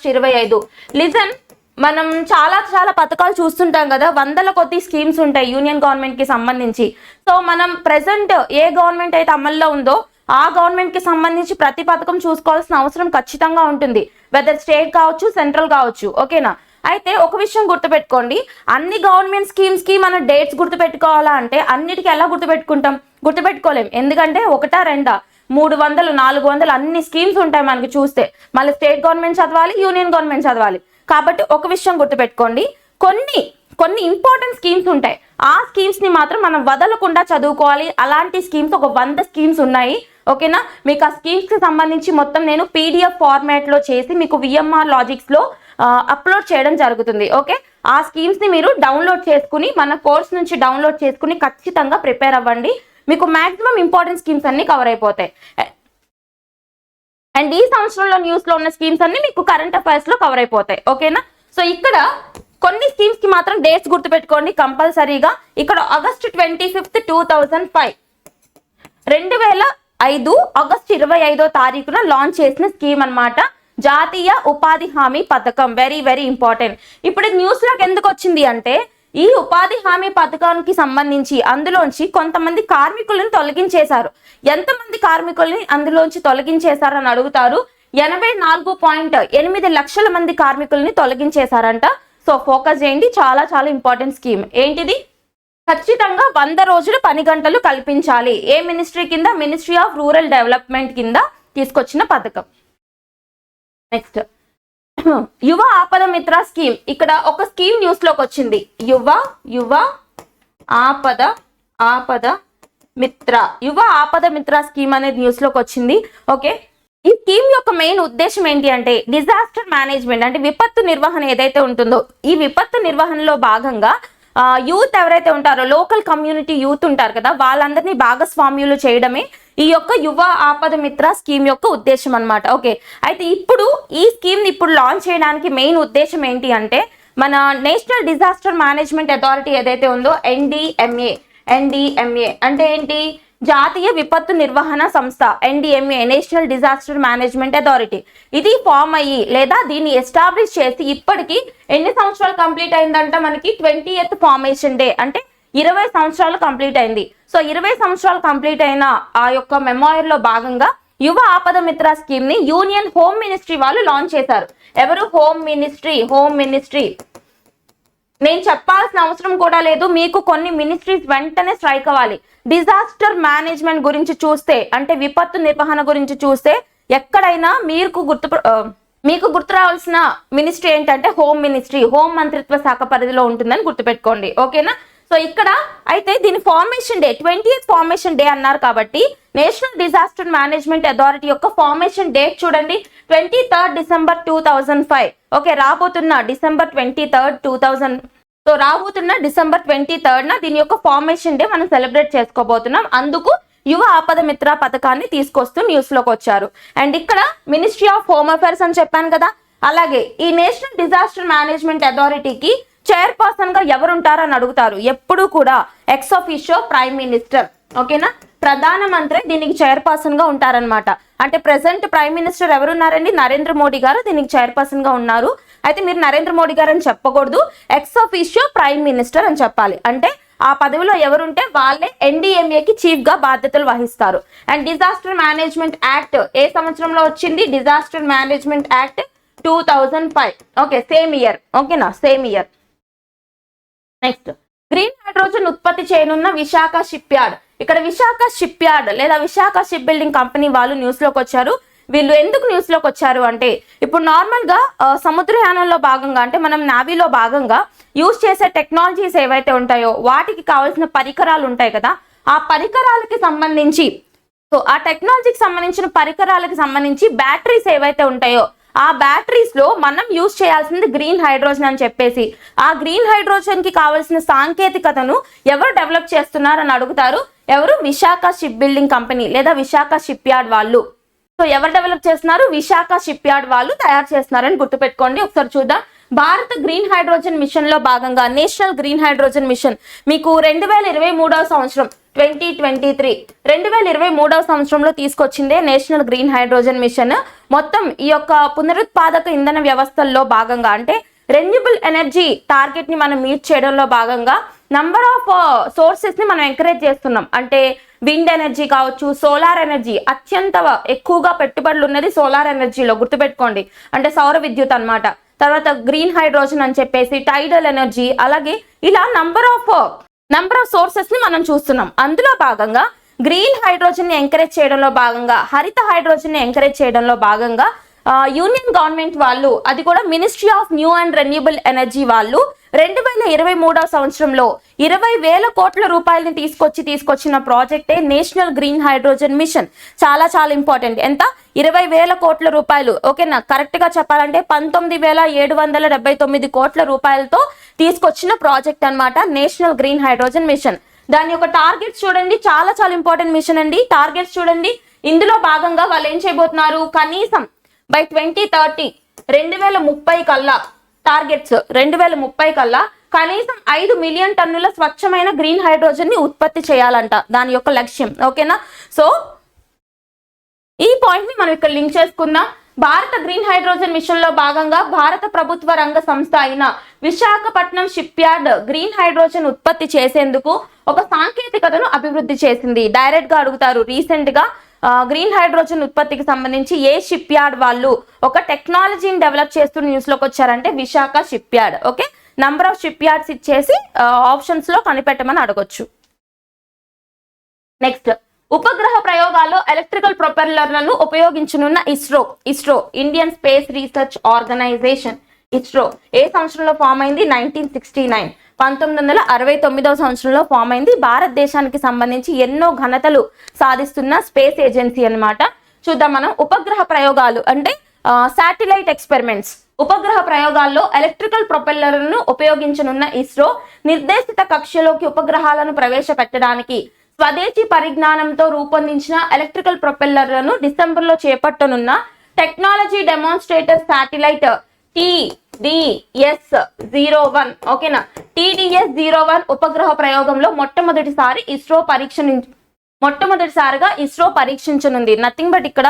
25 లిజన్. మనం చాలా పథకాలు చూస్తుంటాం కదా, వందల కొద్ది స్కీమ్స్ ఉంటాయి యూనియన్ గవర్నమెంట్ కి సంబంధించి. సో మనం ప్రెసెంట్ ఏ గవర్నమెంట్ అయితే అమల్లో ఉందో ఆ గవర్నమెంట్ కి సంబంధించి ప్రతి పథకం చూసుకోవాల్సిన అవసరం ఖచ్చితంగా ఉంటుంది, వెదర్ స్టేట్ కావచ్చు సెంట్రల్ కావచ్చు. ఓకేనా, అయితే ఒక విషయం గుర్తుపెట్టుకోండి, అన్ని గవర్నమెంట్ స్కీమ్స్ కి మనం డేట్స్ గుర్తుపెట్టుకోవాలా అంటే అన్నిటికీ ఎలా గుర్తుపెట్టుకోలేం. ఎందుకంటే 1, 2, 300, 400 అన్ని స్కీమ్స్ ఉంటాయి మనకి చూస్తే. మళ్ళీ స్టేట్ గవర్నమెంట్ చదవాలి, యూనియన్ గవర్నమెంట్ చదవాలి. కాబట్టి ఒక విషయం గుర్తుపెట్టుకోండి, కొన్ని ఇంపార్టెంట్ స్కీమ్స్ ఉంటాయి, ఆ స్కీమ్స్ ని మాత్రం మనం వదలకుండా చదువుకోవాలి. అలాంటి స్కీమ్స్ ఒక 100 స్కీమ్స్ ఉన్నాయి. ఓకేనా, మీకు ఆ స్కీమ్స్ కి సంబంధించి మొత్తం నేను PDF ఫార్మాట్ లో చేసి మీకు VMR లాజిక్స్ లో అప్లోడ్ చేయడం జరుగుతుంది. ఓకే, ఆ స్కీమ్స్ ని మీరు డౌన్లోడ్ చేసుకుని మన కోర్స్ నుంచి డౌన్లోడ్ చేసుకుని ఖచ్చితంగా ప్రిపేర్ అవ్వండి. మీకు మాక్సిమం ఇంపార్టెంట్ స్కీమ్స్ అన్ని కవర్ అయిపోతాయి. అండ్ ఈ సంవత్సరంలో న్యూస్ లో ఉన్న స్కీమ్స్ అన్ని మీకు కరెంట్ అఫైర్స్ లో కవర్ అయిపోతాయి. ఓకేనా, సో ఇక్కడ కొన్ని స్కీమ్స్ కి మాత్రం డేట్స్ గుర్తుపెట్టుకోండి కంపల్సరీగా. ఇక్కడ ఆగస్ట్ 25, 2005 ఆగస్ట్ 25వ తారీఖున లాంచ్ చేసిన స్కీమ్ అన్నమాట, జాతీయ ఉపాధి హామీ పథకం. Very important. ఇప్పుడు న్యూస్ లోకి ఎందుకు వచ్చింది అంటే ఈ ఉపాధి హామీ పథకానికి సంబంధించి అందులోంచి కొంతమంది కార్మికులను తొలగించేశారు. ఎంతమంది కార్మికుల్ని అందులోంచి తొలగించేశారు అని అడుగుతారు. 84.8 లక్షల మంది కార్మికుల్ని తొలగించేశారంట. సో ఫోకస్ చేయండి, చాలా ఇంపార్టెంట్ స్కీమ్. ఏంటిది? ఖచ్చితంగా 100 రోజుల పని గంటలు కల్పించాలి. ఏ మినిస్ట్రీ కింద? మినిస్ట్రీ ఆఫ్ రూరల్ డెవలప్మెంట్ కింద తీసుకొచ్చిన పథకం. నెక్స్ట్ యువ ఆపద మిత్ర స్కీమ్. ఇక్కడ ఒక స్కీమ్ న్యూస్ లోకి వచ్చింది, యువ ఆపద మిత్ర స్కీమ్ అనేది న్యూస్ లోకి వచ్చింది. ఓకే, ఈ స్కీమ్ యొక్క మెయిన్ ఉద్దేశం ఏంటి అంటే డిజాస్టర్ మేనేజ్మెంట్, అంటే విపత్తు నిర్వహణ ఏదైతే ఉంటుందో ఈ విపత్తు నిర్వహణలో భాగంగా యూత్ ఎవరైతే ఉంటారో లోకల్ కమ్యూనిటీ యూత్ ఉంటారు కదా, వాళ్ళందరినీ భాగస్వామ్యులు చేయడమే ఈ యొక్క యువ ఆపద మిత్ర స్కీమ్ యొక్క ఉద్దేశం అన్నమాట. ఓకే, అయితే ఇప్పుడు ఈ స్కీమ్ ని ఇప్పుడు లాంచ్ చేయడానికి మెయిన్ ఉద్దేశం ఏంటి అంటే మన నేషనల్ డిజాస్టర్ మేనేజ్మెంట్ అథారిటీ ఏదైతే ఉందో ఎన్డీఎంఏ అంటే ఏంటి, జాతీయ విపత్తు నిర్వహణ సంస్థ, NDMA national disaster management authority. ఇది ఫామ్ అయ్యి లేదా దీన్ని ఎస్టాబ్లిష్ చేసి ఇప్పటికి ఎన్ని సంవత్సరాలు కంప్లీట్ అయిందంట, మనకి 20th ఫార్మేషన్ డే అంటే 20 సంవత్సరాలు కంప్లీట్ అయింది. సో 20 సంవత్సరాలు కంప్లీట్ అయిన ఆ యొక్క మెమోయర్ లో భాగంగా యువ ఆపద మిత్ర స్కీమ్ ని యూనియన్ హోమ్ మినిస్ట్రీ వాళ్ళు లాంచ్ చేశారు. ఎవరు? Home ministry. నేను చెప్పాల్సిన అవసరం కూడా లేదు, మీకు కొన్ని మినిస్ట్రీస్ వెంటనే స్ట్రైక్ అవ్వాలి. డిజాస్టర్ మేనేజ్మెంట్ గురించి చూస్తే అంటే విపత్తు నిర్వహణ గురించి చూస్తే ఎక్కడైనా మీకు గుర్తు రావాల్సిన మినిస్ట్రీ ఏంటంటే హోమ్ మినిస్ట్రీ, హోం మంత్రిత్వ శాఖ పరిధిలో ఉంటుందని గుర్తుపెట్టుకోండి. ఓకేనా? సో ఇక్కడ అయితే దీని formation day 20th formation day అన్నారు కాబట్టి నేషనల్ డిజాస్టర్ మేనేజ్మెంట్ అథారిటీ యొక్క ఫార్మేషన్ డేట్ చూడండి, 23rd December 2005. ఓకే, రాబోతున్న December 23rd 2000. సో రాబోతున్న December 23rd దీని యొక్క ఫార్మేషన్ డే మనం సెలబ్రేట్ చేసుకోబోతున్నాం. అందుకు యువ ఆపద మిత్ర పథకాన్ని తీసుకొస్తూ న్యూస్ లోకి వచ్చారు. అండ్ ఇక్కడ మినిస్ట్రీ ఆఫ్ హోమ్ అఫైర్స్ అని చెప్పాను కదా, అలాగే ఈ నేషనల్ డిజాస్టర్ మేనేజ్మెంట్ అథారిటీకి చైర్పర్సన్ గా ఎవరుంటారని అడుగుతారు. ఎప్పుడు కూడా ఎక్స్ ఆఫీషియో ప్రైమ్ మినిస్టర్. ఓకేనా? ప్రధానమంత్రి దీనికి చైర్పర్సన్ గా ఉంటారనమాట. అంటే ప్రెసెంట్ ప్రైమ్ మినిస్టర్ ఎవరున్నారండి? నరేంద్ర మోడీ గారు దీనికి చైర్పర్సన్ గా ఉన్నారు. అయితే మీరు నరేంద్ర మోడీ గారు అని చెప్పకూడదు, ఎక్స్ ఆఫీషియో ప్రైమ్ మినిస్టర్ అని చెప్పాలి. అంటే ఆ పదవిలో ఎవరుంటే వాళ్ళే ఎన్డీఎంఏకి చీఫ్ గా బాధ్యతలు వహిస్తారు. అండ్ డిజాస్టర్ మేనేజ్మెంట్ యాక్ట్ ఏ సంవత్సరంలో వచ్చింది? Disaster management act 2005. Okay, same year. ఓకేనా? Same year. Next, green hydrogen ఉత్పత్తి చేయనున్న విశాఖ షిప్ యార్డ్. ఇక్కడ విశాఖ షిప్ యార్డ్ లేదా విశాఖ షిప్ బిల్డింగ్ కంపెనీ వాళ్ళు న్యూస్ లోకి వచ్చారు. వీళ్ళు ఎందుకు న్యూస్ లోకి వచ్చారు అంటే ఇప్పుడు నార్మల్ గా సముద్రయానంలో భాగంగా అంటే మనం నావీలో భాగంగా యూజ్ చేసే టెక్నాలజీస్ ఏవైతే ఉంటాయో వాటికి కావాల్సిన పరికరాలు ఉంటాయి కదా, ఆ పరికరాలకి సంబంధించి ఆ టెక్నాలజీకి సంబంధించిన పరికరాలకి సంబంధించి బ్యాటరీస్ ఏవైతే ఉంటాయో ఆ బ్యాటరీస్ లో మనం యూజ్ చేయాల్సింది గ్రీన్ హైడ్రోజన్ అని చెప్పేసి, ఆ గ్రీన్ హైడ్రోజన్ కి కావాల్సిన సాంకేతికతను ఎవరు డెవలప్ చేస్తున్నారని అడుగుతారు. ఎవరు? విశాఖ షిప్ బిల్డింగ్ కంపెనీ లేదా విశాఖ షిప్ యార్డ్ వాళ్ళు. సో ఎవరు డెవలప్ చేస్తున్నారు? విశాఖ షిప్ యార్డ్ వాళ్ళు తయారు చేస్తున్నారని గుర్తుపెట్టుకోండి. ఒకసారి చూద్దాం. భారత గ్రీన్ హైడ్రోజన్ మిషన్ లో భాగంగా నేషనల్ గ్రీన్ హైడ్రోజన్ మిషన్ మీకు 2023వ సంవత్సరం 2023వ సంవత్సరంలో తీసుకొచ్చిందే నేషనల్ గ్రీన్ హైడ్రోజన్ మిషన్. మొత్తం ఈ యొక్క పునరుత్పాదక ఇంధన వ్యవస్థల్లో భాగంగా అంటే రెన్యూబుల్ ఎనర్జీ టార్గెట్ ని మనం మీట్ చేయడంలో భాగంగా నంబర్ ఆఫ్ సోర్సెస్ ని మనం ఎంకరేజ్ చేస్తున్నాం. అంటే విండ్ ఎనర్జీ కావచ్చు, సోలార్ ఎనర్జీ, అత్యంత ఎక్కువగా పెట్టుబడులు ఉన్నది సోలార్ ఎనర్జీలో గుర్తుపెట్టుకోండి, అంటే సౌర విద్యుత్ అన్నమాట. తర్వాత గ్రీన్ హైడ్రోజన్ అని చెప్పేసి టైడల్ ఎనర్జీ, అలాగే ఇలా నంబర్ ఆఫ్ సోర్సెస్ ని మనం చూస్తున్నాం. అందులో భాగంగా గ్రీన్ హైడ్రోజన్ ని ఎంకరేజ్ చేయడంలో భాగంగా, హరిత హైడ్రోజన్ ని ఎంకరేజ్ చేయడంలో భాగంగా యూనియన్ గవర్నమెంట్ వాళ్ళు, అది కూడా ministry of new and renewable energy వాళ్ళు 2023వ సంవత్సరంలో 20,000 కోట్ల రూపాయలని తీసుకొచ్చిన ప్రాజెక్టే నేషనల్ గ్రీన్ హైడ్రోజన్ మిషన్. చాలా చాలా ఇంపార్టెంట్. ఎంత? 20,000 కోట్ల రూపాయలు. ఓకేనా? కరెక్ట్ గా చెప్పాలంటే 19,779 కోట్ల రూపాయలతో తీసుకొచ్చిన ప్రాజెక్ట్ అన్నమాట నేషనల్ గ్రీన్ హైడ్రోజన్ మిషన్. దాని యొక్క టార్గెట్స్ చూడండి, చాలా చాలా ఇంపార్టెంట్ మిషన్ అండి. టార్గెట్స్ చూడండి, ఇందులో భాగంగా వాళ్ళు ఏం చేయబోతున్నారు, కనీసం బై 2030 2030 కల్లా టార్గెట్స్ 2030 కల్లా కనీసం 5 మిలియన్ టన్నుల స్వచ్ఛమైన గ్రీన్ హైడ్రోజన్ ని ఉత్పత్తి చేయాలంట దాని యొక్క లక్ష్యం. ఓకేనా? సో ఈ పాయింట్ ని మనం ఇక్కడ లింక్ చేసుకుందాం. భారత గ్రీన్ హైడ్రోజన్ మిషన్ లో భాగంగా భారత ప్రభుత్వ రంగ సంస్థ అయిన Visakhapatnam ship yard green hydrogen ఉత్పత్తి చేసేందుకు ఒక సాంకేతికతను అభివృద్ధి చేసింది. డైరెక్ట్ గా అడుగుతారు. రీసెంట్ గా గ్రీన్ హైడ్రోజన్ ఉత్పత్తికి సంబంధించి ఏ షిప్ యార్డ్ వాళ్ళు ఒక టెక్నాలజీని డెవలప్ చేస్తున్న న్యూస్ లోకి వచ్చారంటే Visakha shipyard. Okay, number of shipyards ఇచ్చేసి ఆప్షన్స్ లో కనిపెట్టమని అడగొచ్చు. నెక్స్ట్, ఉపగ్రహ ప్రయోగాల్లో ఎలక్ట్రికల్ ప్రొపెల్లర్లను ఉపయోగించనున్న ISRO Indian space research organisation. ISRO ఏ సంవత్సరంలో ఫామ్ అయింది? 1969. 1969వ సంవత్సరంలో ఫామ్ అయింది. భారతదేశానికి సంబంధించి ఎన్నో ఘనతలు సాధిస్తున్న స్పేస్ ఏజెన్సీ అన్నమాట. చూద్దాం మనం. ఉపగ్రహ ప్రయోగాలు అంటే శాటిలైట్ ఎక్స్పెరిమెంట్స్. ఉపగ్రహ ప్రయోగాల్లో ఎలక్ట్రికల్ ప్రొపెల్లర్లను ఉపయోగించనున్న ఇస్రో నిర్దేశిత కక్షలోకి ఉపగ్రహాలను ప్రవేశపెట్టడానికి స్వదేశీ పరిజ్ఞానంతో రూపొందించిన ఎలక్ట్రికల్ ప్రొపెల్లర్లను డిసెంబర్లో చేపట్టనున్న టెక్నాలజీ డెమాన్స్ట్రేటర్ శాటిలైట్ TDS-01 ఓకేనా. TDS-01 ఉపగ్రహ ప్రయోగంలో మొట్టమొదటిసారిగా ఇస్రో పరీక్షించనుంది. నథింగ్ బట్ ఇక్కడ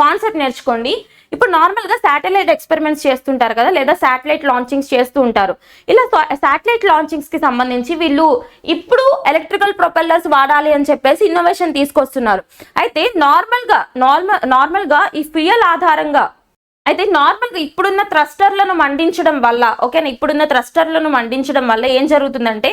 కాన్సెప్ట్ నేర్చుకోండి. ఇప్పుడు నార్మల్ గా శాటిలైట్ ఎక్స్పెరిమెంట్స్ చేస్తుంటారు కదా, లేదా శాటిలైట్ లాంచింగ్స్ చేస్తూ ఉంటారు. ఇలా శాటిలైట్ లాంచింగ్స్ కి సంబంధించి వీళ్ళు ఇప్పుడు ఎలక్ట్రికల్ ప్రొపెల్లర్స్ వాడాలి అని చెప్పేసి ఇన్నోవేషన్ తీసుకొస్తున్నారు. అయితే నార్మల్ గా ఈ ఫ్యూయల్ ఆధారంగా ఇప్పుడున్న థ్రస్టర్లను మండించడం వల్ల ఏం జరుగుతుందంటే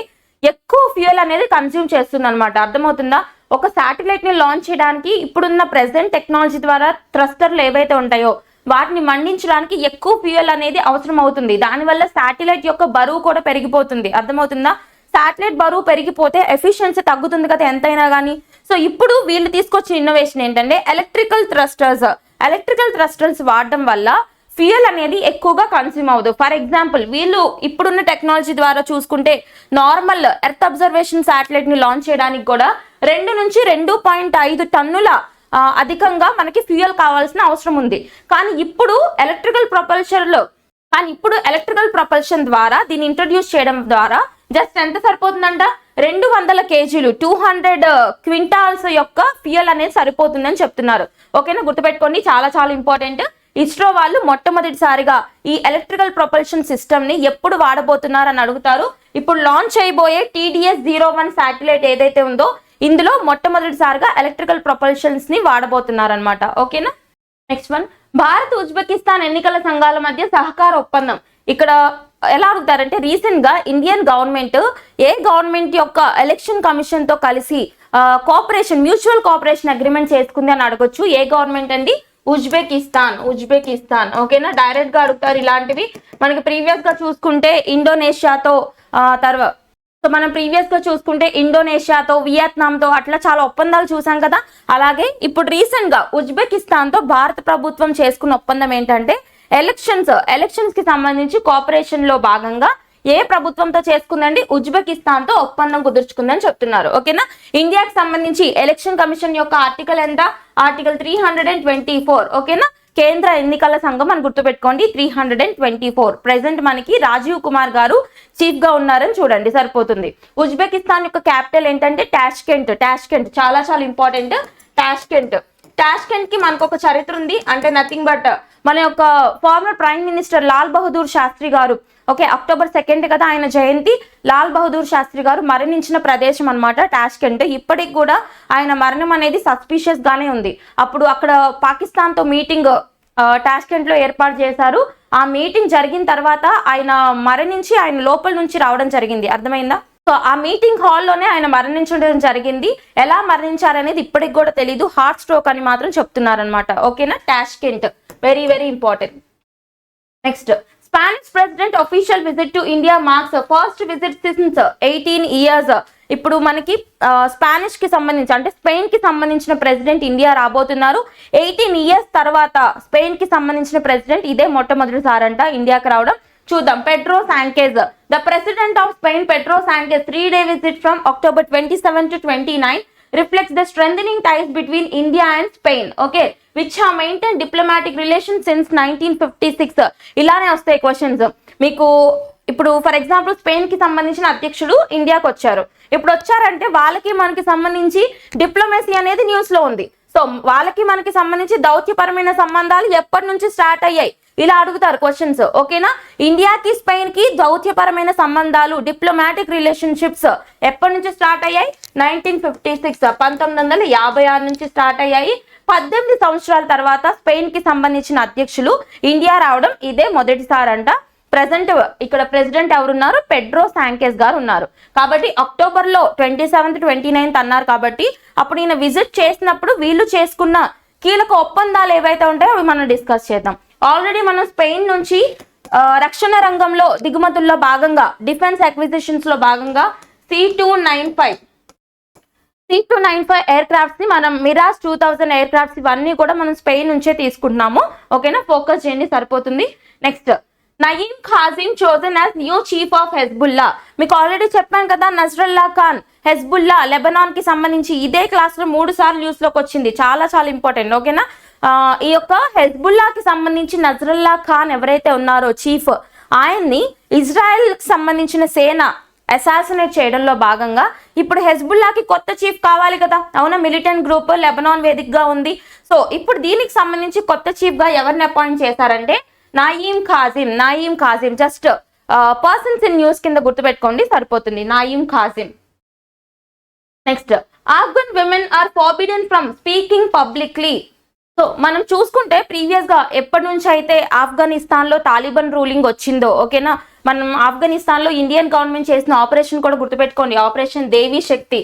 ఎక్కువ ఫ్యూయల్ అనేది కన్స్యూమ్ చేస్తుంది అనమాట. అర్థమవుతుందా? ఒక శాటిలైట్ ని లాంచ్ చేయడానికి ఇప్పుడున్న ప్రెసెంట్ టెక్నాలజీ ద్వారా థ్రస్టర్లు ఏవైతే ఉంటాయో వాటిని మండించడానికి ఎక్కువ ఫ్యూయల్ అనేది అవసరం అవుతుంది. దానివల్ల శాటిలైట్ యొక్క బరువు కూడా పెరిగిపోతుంది. అర్థమవుతుందా? శాటిలైట్ బరువు పెరిగిపోతే ఎఫిషియన్సీ తగ్గుతుంది కదా ఎంతైనా కానీ. సో ఇప్పుడు వీళ్ళు తీసుకొచ్చిన ఇన్నోవేషన్ ఏంటంటే ఎలక్ట్రికల్ థ్రస్టర్స్ వాడడం వల్ల ఫ్యూయల్ అనేది ఎక్కువగా కన్స్యూమ్ అవ్వదు. ఫర్ ఎగ్జాంపుల్ వీళ్ళు ఇప్పుడున్న టెక్నాలజీ ద్వారా చూసుకుంటే నార్మల్ ఎర్త్ అబ్జర్వేషన్ శాటిలైట్ ని లాంచ్ చేయడానికి కూడా 2 నుంచి 2.5 టన్నుల అధికంగా మనకి ఫ్యూయల్ కావాల్సిన అవసరం ఉంది. కానీ ఇప్పుడు ఎలక్ట్రికల్ ప్రొపల్షన్ ద్వారా దీన్ని ఇంట్రడ్యూస్ చేయడం ద్వారా జస్ట్ ఎంత సరిపోతుందంట, 200 కేజీలు 200 క్వింటాల్స్ యొక్క ఫ్యూయల్ అనేది సరిపోతుందని చెప్తున్నారు. ఓకేనా, గుర్తుపెట్టుకోండి, చాలా చాలా ఇంపార్టెంట్. ఇస్రో వాళ్ళు మొట్టమొదటిసారిగా ఈ ఎలక్ట్రికల్ ప్రొపల్షన్ సిస్టమ్ ని ఎప్పుడు వాడబోతున్నారు అని అడుగుతారు. ఇప్పుడు లాంచ్ అయిపోయే TDS-01 శాటిలైట్ ఏదైతే ఉందో ఇందులో మొట్టమొదటిసారిగా ఎలక్ట్రికల్ ప్రొపల్షన్స్ ని వాడబోతున్నారు అనమాట. ఓకేనా. నెక్స్ట్ వన్, భారత్ ఉజ్బెకిస్తాన్ ఎన్నికల సంఘాల మధ్య సహకార ఒప్పందం. ఇక్కడ ఎలా అడుగుతారంటే రీసెంట్ గా ఇండియన్ గవర్నమెంట్ యొక్క ఎలక్షన్ కమిషన్ తో కలిసి మ్యూచువల్ కోఆపరేషన్ అగ్రిమెంట్ చేసుకుంది అని అడగొచ్చు. ఏ గవర్నమెంట్ అండి? ఉజ్బెకిస్తాన్. ఓకేనా, డైరెక్ట్ గా అడుగుతారు ఇలాంటివి. మనకి ప్రీవియస్ గా చూసుకుంటే ఇండోనేషియాతో వియత్నాంతో అట్లా చాలా ఒప్పందాలు చూసాం కదా. అలాగే ఇప్పుడు రీసెంట్ గా ఉజ్బెకిస్తాన్ తో భారత ప్రభుత్వం చేసుకున్న ఒప్పందం ఏంటంటే ఎలక్షన్స్ కి సంబంధించి కోఆపరేషన్ లో భాగంగా ఏ ప్రభుత్వంతో చేసుకుందండి? ఉజ్బెకిస్తాన్ తో ఒప్పందం కుదుర్చుకుందని చెప్తున్నారు. ఓకేనా. ఇండియాకి సంబంధించి ఎలక్షన్ కమిషన్ యొక్క ఆర్టికల్ ఎంత? ఆర్టికల్ 324. ఓకేనా, కేంద్ర ఎన్నికల సంఘం అని గుర్తుపెట్టుకోండి, 324. ప్రెసెంట్ మనకి రాజీవ్ కుమార్ గారు చీఫ్ గా ఉన్నారని చూడండి, సరిపోతుంది. ఉజ్బెకిస్తాన్ యొక్క క్యాపిటల్ ఏంటంటే టాష్కెంట్. చాలా చాలా ఇంపార్టెంట్. టాష్కెంట్ కి మనకు ఒక చరిత్ర ఉంది. అంటే నథింగ్ బట్ మన యొక్క former prime minister Lal Bahadur Shastri garu, okay, October 2 కదా ఆయన జయంతి. లాల్ బహదూర్ శాస్త్రి గారు మరణించిన ప్రదేశం అనమాట టాష్కెంట్. ఇప్పటికి కూడా ఆయన మరణం అనేది సస్పిషియస్ గానే ఉంది. అప్పుడు అక్కడ పాకిస్తాన్ తో మీటింగ్ టాష్కెంట్ లో ఏర్పాటు చేశారు. ఆ మీటింగ్ జరిగిన తర్వాత ఆయన మరణించి ఆయన లోపల నుంచి రావడం జరిగింది. అర్థమైందా? సో ఆ మీటింగ్ హాల్లోనే ఆయన మరణించడం జరిగింది. ఎలా మరణించారనేది ఇప్పటికి కూడా తెలీదు. హార్ట్ స్ట్రోక్ అని మాత్రం చెప్తున్నారనమాట. ఓకేనా, Tashkent very very important. Next, Spanish president official visit to India marks first visit since 18 years. ఇప్పుడు మనకి స్పానిష్ కి సంబంధించి అంటే స్పెయిన్ కి సంబంధించిన ప్రెసిడెంట్ ఇండియా రాబోతున్నారు. 18 years తర్వాత స్పెయిన్ కి సంబంధించిన ప్రెసిడెంట్ ఇదే మొట్టమొదటిసారంట ఇండియాకి రావడం. చూద్దాం. Pedro Sanchez, the president of Spain Pedro Sanchez 3-day visit from October 27 to 29 reflects the strengthening ties between India and Spain, okay, which have maintained diplomatic relations since 1956. ఇలానే వస్తాయి questions మీకు. ఇప్పుడు ఫర్ ఎగ్జాంపుల్ స్పెయిన్ కి సంబంధించిన అధ్యక్షుడు ఇండియాకి వచ్చారు. ఇప్పుడు వచ్చారంటే వాళ్ళకి మనకి సంబంధించి డిప్లొమసీ అనేది న్యూస్ లో ఉంది. సో వాళ్ళకి మనకి సంబంధించి దౌత్యపరమైన సంబంధాలు ఎప్పటి నుంచి స్టార్ట్ అయ్యాయి ఇలా అడుగుతారు క్వశ్చన్స్. ఓకేనా, ఇండియాకి స్పెయిన్ కి దౌత్యపరమైన సంబంధాలు డిప్లొమాటిక్ రిలేషన్షిప్స్ ఎప్పటి నుంచి స్టార్ట్ అయ్యాయి? 1956 1956 నుంచి స్టార్ట్ అయ్యాయి. 18 సంవత్సరాల తర్వాత స్పెయిన్ కి సంబంధించిన అధ్యక్షులు ఇండియా రావడం ఇదే మొదటిసారంట. ప్రెసెంట్ ఇక్కడ ప్రెసిడెంట్ ఎవరున్నారు? పెడ్రో సాంచెజ్ గారు ఉన్నారు. కాబట్టి అక్టోబర్లో 27th 29th అన్నారు. కాబట్టి అప్పుడు ఈయన విజిట్ చేసినప్పుడు వీళ్ళు చేసుకున్న కీలక ఒప్పందాలు ఏవైతే ఉంటాయో అవి మనం డిస్కస్ చేద్దాం. ఆల్రెడీ మనం స్పెయిన్ నుంచి రక్షణ రంగంలో దిగుమతుల్లో భాగంగా డిఫెన్స్ అక్విజిషన్స్ లో భాగంగా C295 ఎయిర్ క్రాఫ్ట్స్ ని మనం మిరాజ్ 2000 ఎయిర్ క్రాఫ్ట్స్ ఇవన్నీ కూడా మనం స్పెయిన్ నుంచే తీసుకుంటున్నాము. ఓకేనా, ఫోకస్ చేయండి, సరిపోతుంది. Next, Naim Qassem chosen as new chief of Hezbollah. మీకు ఆల్రెడీ చెప్పాను కదా, నజ్రల్లా ఖాన్ హెజ్బుల్లా లెబనాన్ కి సంబంధించి ఇదే క్లాస్ లో 3 సార్లు న్యూస్ లోకి వచ్చింది. చాలా చాలా ఇంపార్టెంట్. ఓకేనా, ఈ యొక్క హెజ్బుల్లాకి సంబంధించి నజరుల్లా ఖాన్ ఎవరైతే ఉన్నారో చీఫ్, ఆయన్ని ఇజ్రాయెల్కి సంబంధించిన సేన అసాసినేట్ చేయడంలో భాగంగా ఇప్పుడు హెజ్బుల్లాకి కొత్త చీఫ్ కావాలి కదా, అవునా? మిలిటెంట్ గ్రూప్ లెబనాన్ వేదికగా ఉంది. సో ఇప్పుడు దీనికి సంబంధించి కొత్త చీఫ్ గా ఎవరిని అపాయింట్ చేశారంటే Naim Qassem. Just persons in news కింద గుర్తుపెట్టుకోండి, సరిపోతుంది. Naim Qassem. Next, Afghan women are forbidden from speaking publicly. So మనం చూసుకుంటే ప్రీవియస్ గా ఎప్పటి నుంచి అయితే ఆఫ్ఘనిస్తాన్ లో తాలిబాన్ రూలింగ్ వచ్చిందో, ఓకేనా, మనం ఆఫ్ఘనిస్తాన్ లో ఇండియన్ గవర్నమెంట్ చేసిన ఆపరేషన్ కూడా గుర్తుపెట్టుకోండి, ఆపరేషన్ దేవి శక్తి.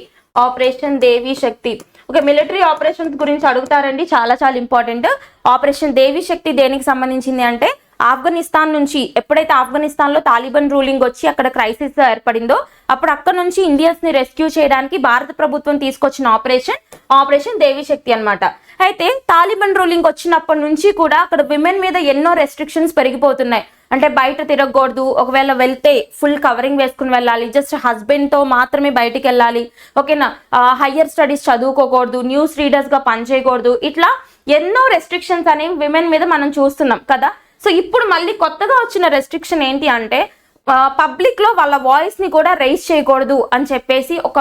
ఓకే, మిలిటరీ ఆపరేషన్స్ గురించి అడుగుతారండి, చాలా చాలా ఇంపార్టెంట్. ఆపరేషన్ దేవి శక్తి దేనికి సంబంధించింది అంటే ఆఫ్ఘనిస్తాన్ నుంచి ఎప్పుడైతే ఆఫ్ఘనిస్తాన్ లో తాలిబాన్ రూలింగ్ వచ్చి అక్కడ క్రైసిస్ ఏర్పడిందో అప్పుడు అక్కడ నుంచి ఇండియన్స్ ని రెస్క్యూ చేయడానికి భారత ప్రభుత్వం తీసుకొచ్చిన ఆపరేషన్ దేవి శక్తి అన్నమాట. అయితే తాలిబాన్ రూలింగ్ వచ్చినప్పటి నుంచి కూడా అక్కడ విమెన్ మీద ఎన్నో రెస్ట్రిక్షన్స్ పెరిగిపోతున్నాయి. అంటే బయట తిరగకూడదు, ఒకవేళ వెళ్తే ఫుల్ కవరింగ్ వేసుకుని వెళ్ళాలి, జస్ట్ హస్బెండ్ తో మాత్రమే బయటికి వెళ్ళాలి, ఓకేనా, హయ్యర్ స్టడీస్ చదువుకోకూడదు, న్యూస్ రీడర్స్ గా పనిచేయకూడదు, ఇట్లా ఎన్నో రెస్ట్రిక్షన్స్ అనేవి విమెన్ మీద మనం చూస్తున్నాం కదా. సో ఇప్పుడు మళ్ళీ కొత్తగా వచ్చిన రెస్ట్రిక్షన్ ఏంటి అంటే పబ్లిక్ లో వాళ్ళ వాయిస్ ని కూడా రైజ్ చేయకూడదు అని చెప్పేసి ఒక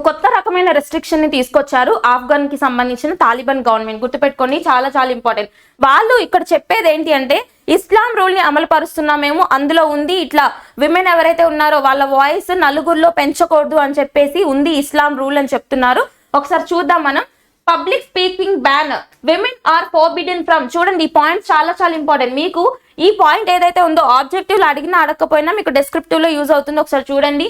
కొత్త రకమైన రెస్ట్రిక్షన్ ని తీసుకొచ్చారు ఆఫ్ఘన్ కి సంబంధించిన తాలిబాన్ గవర్నమెంట్. గుర్తుపెట్టుకోండి, చాలా చాలా ఇంపార్టెంట్. వాళ్ళు ఇక్కడ చెప్పేది ఏంటి అంటే ఇస్లాం రూల్ ని అమలు పరుస్తున్నామేమో, అందులో ఉంది ఇట్లా విమెన్ ఎవరైతే ఉన్నారో వాళ్ళ వాయిస్ నలుగురిలో పెంచకూడదు అని చెప్పేసి ఉంది ఇస్లాం రూల్ అని చెప్తున్నారు. ఒకసారి చూద్దాం మనం. Public speaking ban, women are forbidden from. చూడండి, ఈ పాయింట్ చాలా చాలా ఇంపార్టెంట్. మీకు ఈ పాయింట్ ఏదైతే ఉందో ఆబ్జెక్టివ్ లో అడిగినా అడగకపోయినా మీకు డిస్క్రిప్టివ్ లో యూజ్ అవుతుంది. ఒకసారి చూడండి.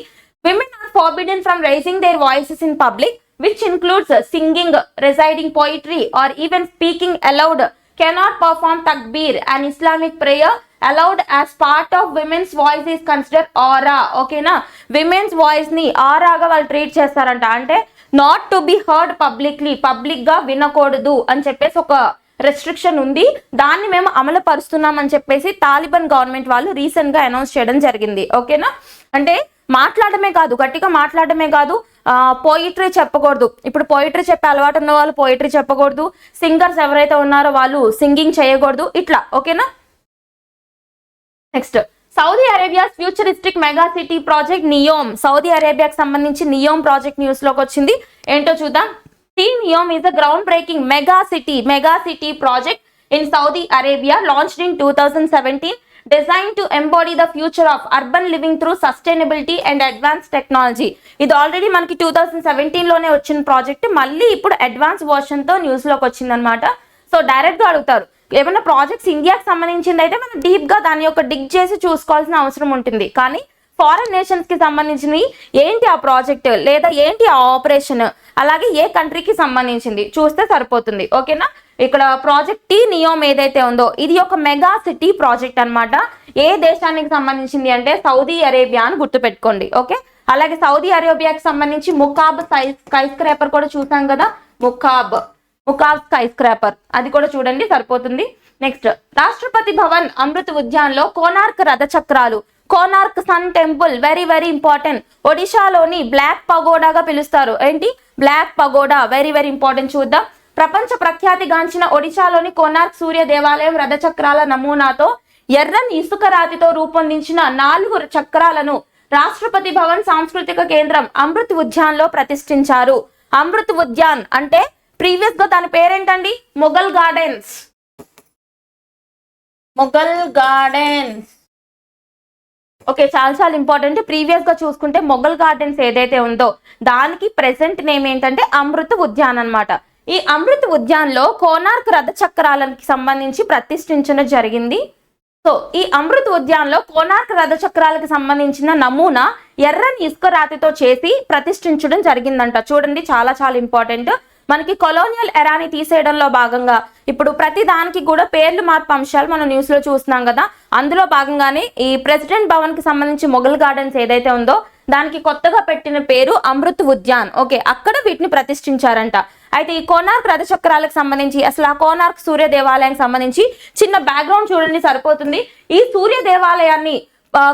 Women are forbidden from raising their voices in public which includes singing, reciting poetry or even speaking aloud, cannot perform takbir, an Islamic prayer allowed as part of women's voice is considered aura. ఓకేనా, women's voice ని ఆరాగా వాళ్ళు treat చేస్తారంట. అంటే not to be heard publicly, public గా వినకూడదు అని చెప్పేసి ఒక రెస్ట్రిక్షన్ ఉంది. దాన్ని మేము అమలు పరుస్తున్నాం అని చెప్పేసి తాలిబాన్ గవర్నమెంట్ వాళ్ళు రీసెంట్ గా అనౌన్స్ చేయడం జరిగింది. ఓకేనా, అంటే మాట్లాడమే కాదు, గట్టిగా మాట్లాడమే కాదు, పోయిట్రీ చెప్పకూడదు. ఇప్పుడు పోయిట్రీ చెప్పే అలవాటు ఉన్న వాళ్ళు పోయిట్రీ చెప్పకూడదు, సింగర్స్ ఎవరైతే ఉన్నారో వాళ్ళు సింగింగ్ చేయకూడదు, ఇట్లా. ఓకేనా. Next, Saudi Arabia futuristic mega city project NEOM. Saudi అరేబియాకి సంబంధించి నియోమ్ ప్రాజెక్ట్ న్యూస్ లోకి వచ్చింది, ఏంటో చూద్దాం. NEOM is a groundbreaking mega city project in Saudi Arabia launched in 2017, designed to embody the future of urban living through sustainability and advanced technology. ఇది already మనకి 2017 లోనే వచ్చిన ప్రాజెక్ట్, మళ్ళీ ఇప్పుడు అడ్వాన్స్ వర్షన్ తో న్యూస్ లోకి వచ్చింది అనమాట. సో డైరెక్ట్ గా అడుగుతారు, ఏమైనా ప్రాజెక్ట్స్ ఇండియాకి సంబంధించింది అయితే మనం డీప్ గా దాని యొక్క డిగ్ చేసి చూసుకోవాల్సిన అవసరం ఉంటుంది. కానీ ఫారెన్ నేషన్స్ కి సంబంధించింది ఏంటి ఆ ప్రాజెక్ట్, లేదా ఏంటి ఆ ఆపరేషన్, అలాగే ఏ కంట్రీకి సంబంధించింది చూస్తే సరిపోతుంది. ఓకేనా. ఇక్కడ ప్రాజెక్ట్ నియోమ్ ఏదైతే ఉందో ఇది ఒక మెగా సిటీ ప్రాజెక్ట్ అన్నమాట. ఏ దేశానికి సంబంధించింది అంటే సౌదీ అరేబియా అని గుర్తుపెట్టుకోండి. ఓకే, అలాగే సౌదీ అరేబియాకి సంబంధించి ముకాబ్ స్కై స్క్రాపర్ కూడా చూసాం కదా, ముకాబ్ స్కై స్క్రాపర్, అది కూడా చూడండి, సరిపోతుంది. నెక్స్ట్, రాష్ట్రపతి భవన్ అమృత్ ఉద్యాన్ లో కోనార్క్ రథ చక్రాలు, Konark sun temple, very very important. ఒడిశాలోని బ్లాక్ పగోడాగా పిలుస్తారు. ఏంటి black pagoda, very very important. చూద్దాం. ప్రపంచ ప్రఖ్యాతిగాంచిన ఒడిశాలోని కోనార్క్ సూర్య దేవాలయం రథ చక్రాల నమూనాతో ఎర్రని ఇసుక రాతితో రూపొందించిన 4 చక్రాలను రాష్ట్రపతి భవన్ సాంస్కృతిక కేంద్రం అమృత్ ఉద్యాన్ లో ప్రతిష్ఠించారు. అమృత్ ఉద్యాన్ అంటే ప్రీవియస్ గా దాని పేరేంటండి, మొఘల్ గార్డెన్స్. ఓకే, చాలా చాలా ఇంపార్టెంట్. ప్రీవియస్ గా చూసుకుంటే మొఘల్ గార్డెన్స్ ఏదైతే ఉందో దానికి ప్రెసెంట్ నేమ్ ఏంటంటే అమృత్ ఉద్యాన్ అన్నమాట. ఈ అమృత్ ఉద్యాన్ లో కోనార్క్ రథ చక్రాలకి సంబంధించి ప్రతిష్ఠించడం జరిగింది. సో ఈ అమృత్ ఉద్యాన్ లో కోనార్క్ రథ చక్రాలకు సంబంధించిన నమూనా ఎర్రని ఇసుక రాతితో చేసి ప్రతిష్ఠించడం జరిగిందంట. చూడండి, చాలా చాలా ఇంపార్టెంట్. మనకి కొలోనియల్ ఎరాని తీసేయడంలో భాగంగా ఇప్పుడు ప్రతి దానికి కూడా పేర్లు మార్పు అంశాలు మనం న్యూస్ లో చూస్తున్నాం కదా. అందులో భాగంగానే ఈ ప్రెసిడెంట్ భవన్ కి సంబంధించి మొఘల్ గార్డెన్స్ ఏదైతే ఉందో దానికి కొత్తగా పెట్టిన పేరు అమృత్ ఉద్యాన్. ఓకే, అక్కడ వీటిని ప్రతిష్ఠించారంట. అయితే ఈ కోనార్క్ రథ చక్రాలకు సంబంధించి అసలు ఆ కోనార్క్ సూర్య దేవాలయానికి సంబంధించి చిన్న బ్యాక్గ్రౌండ్ చూడండి, సరిపోతుంది. ఈ సూర్య దేవాలయాన్ని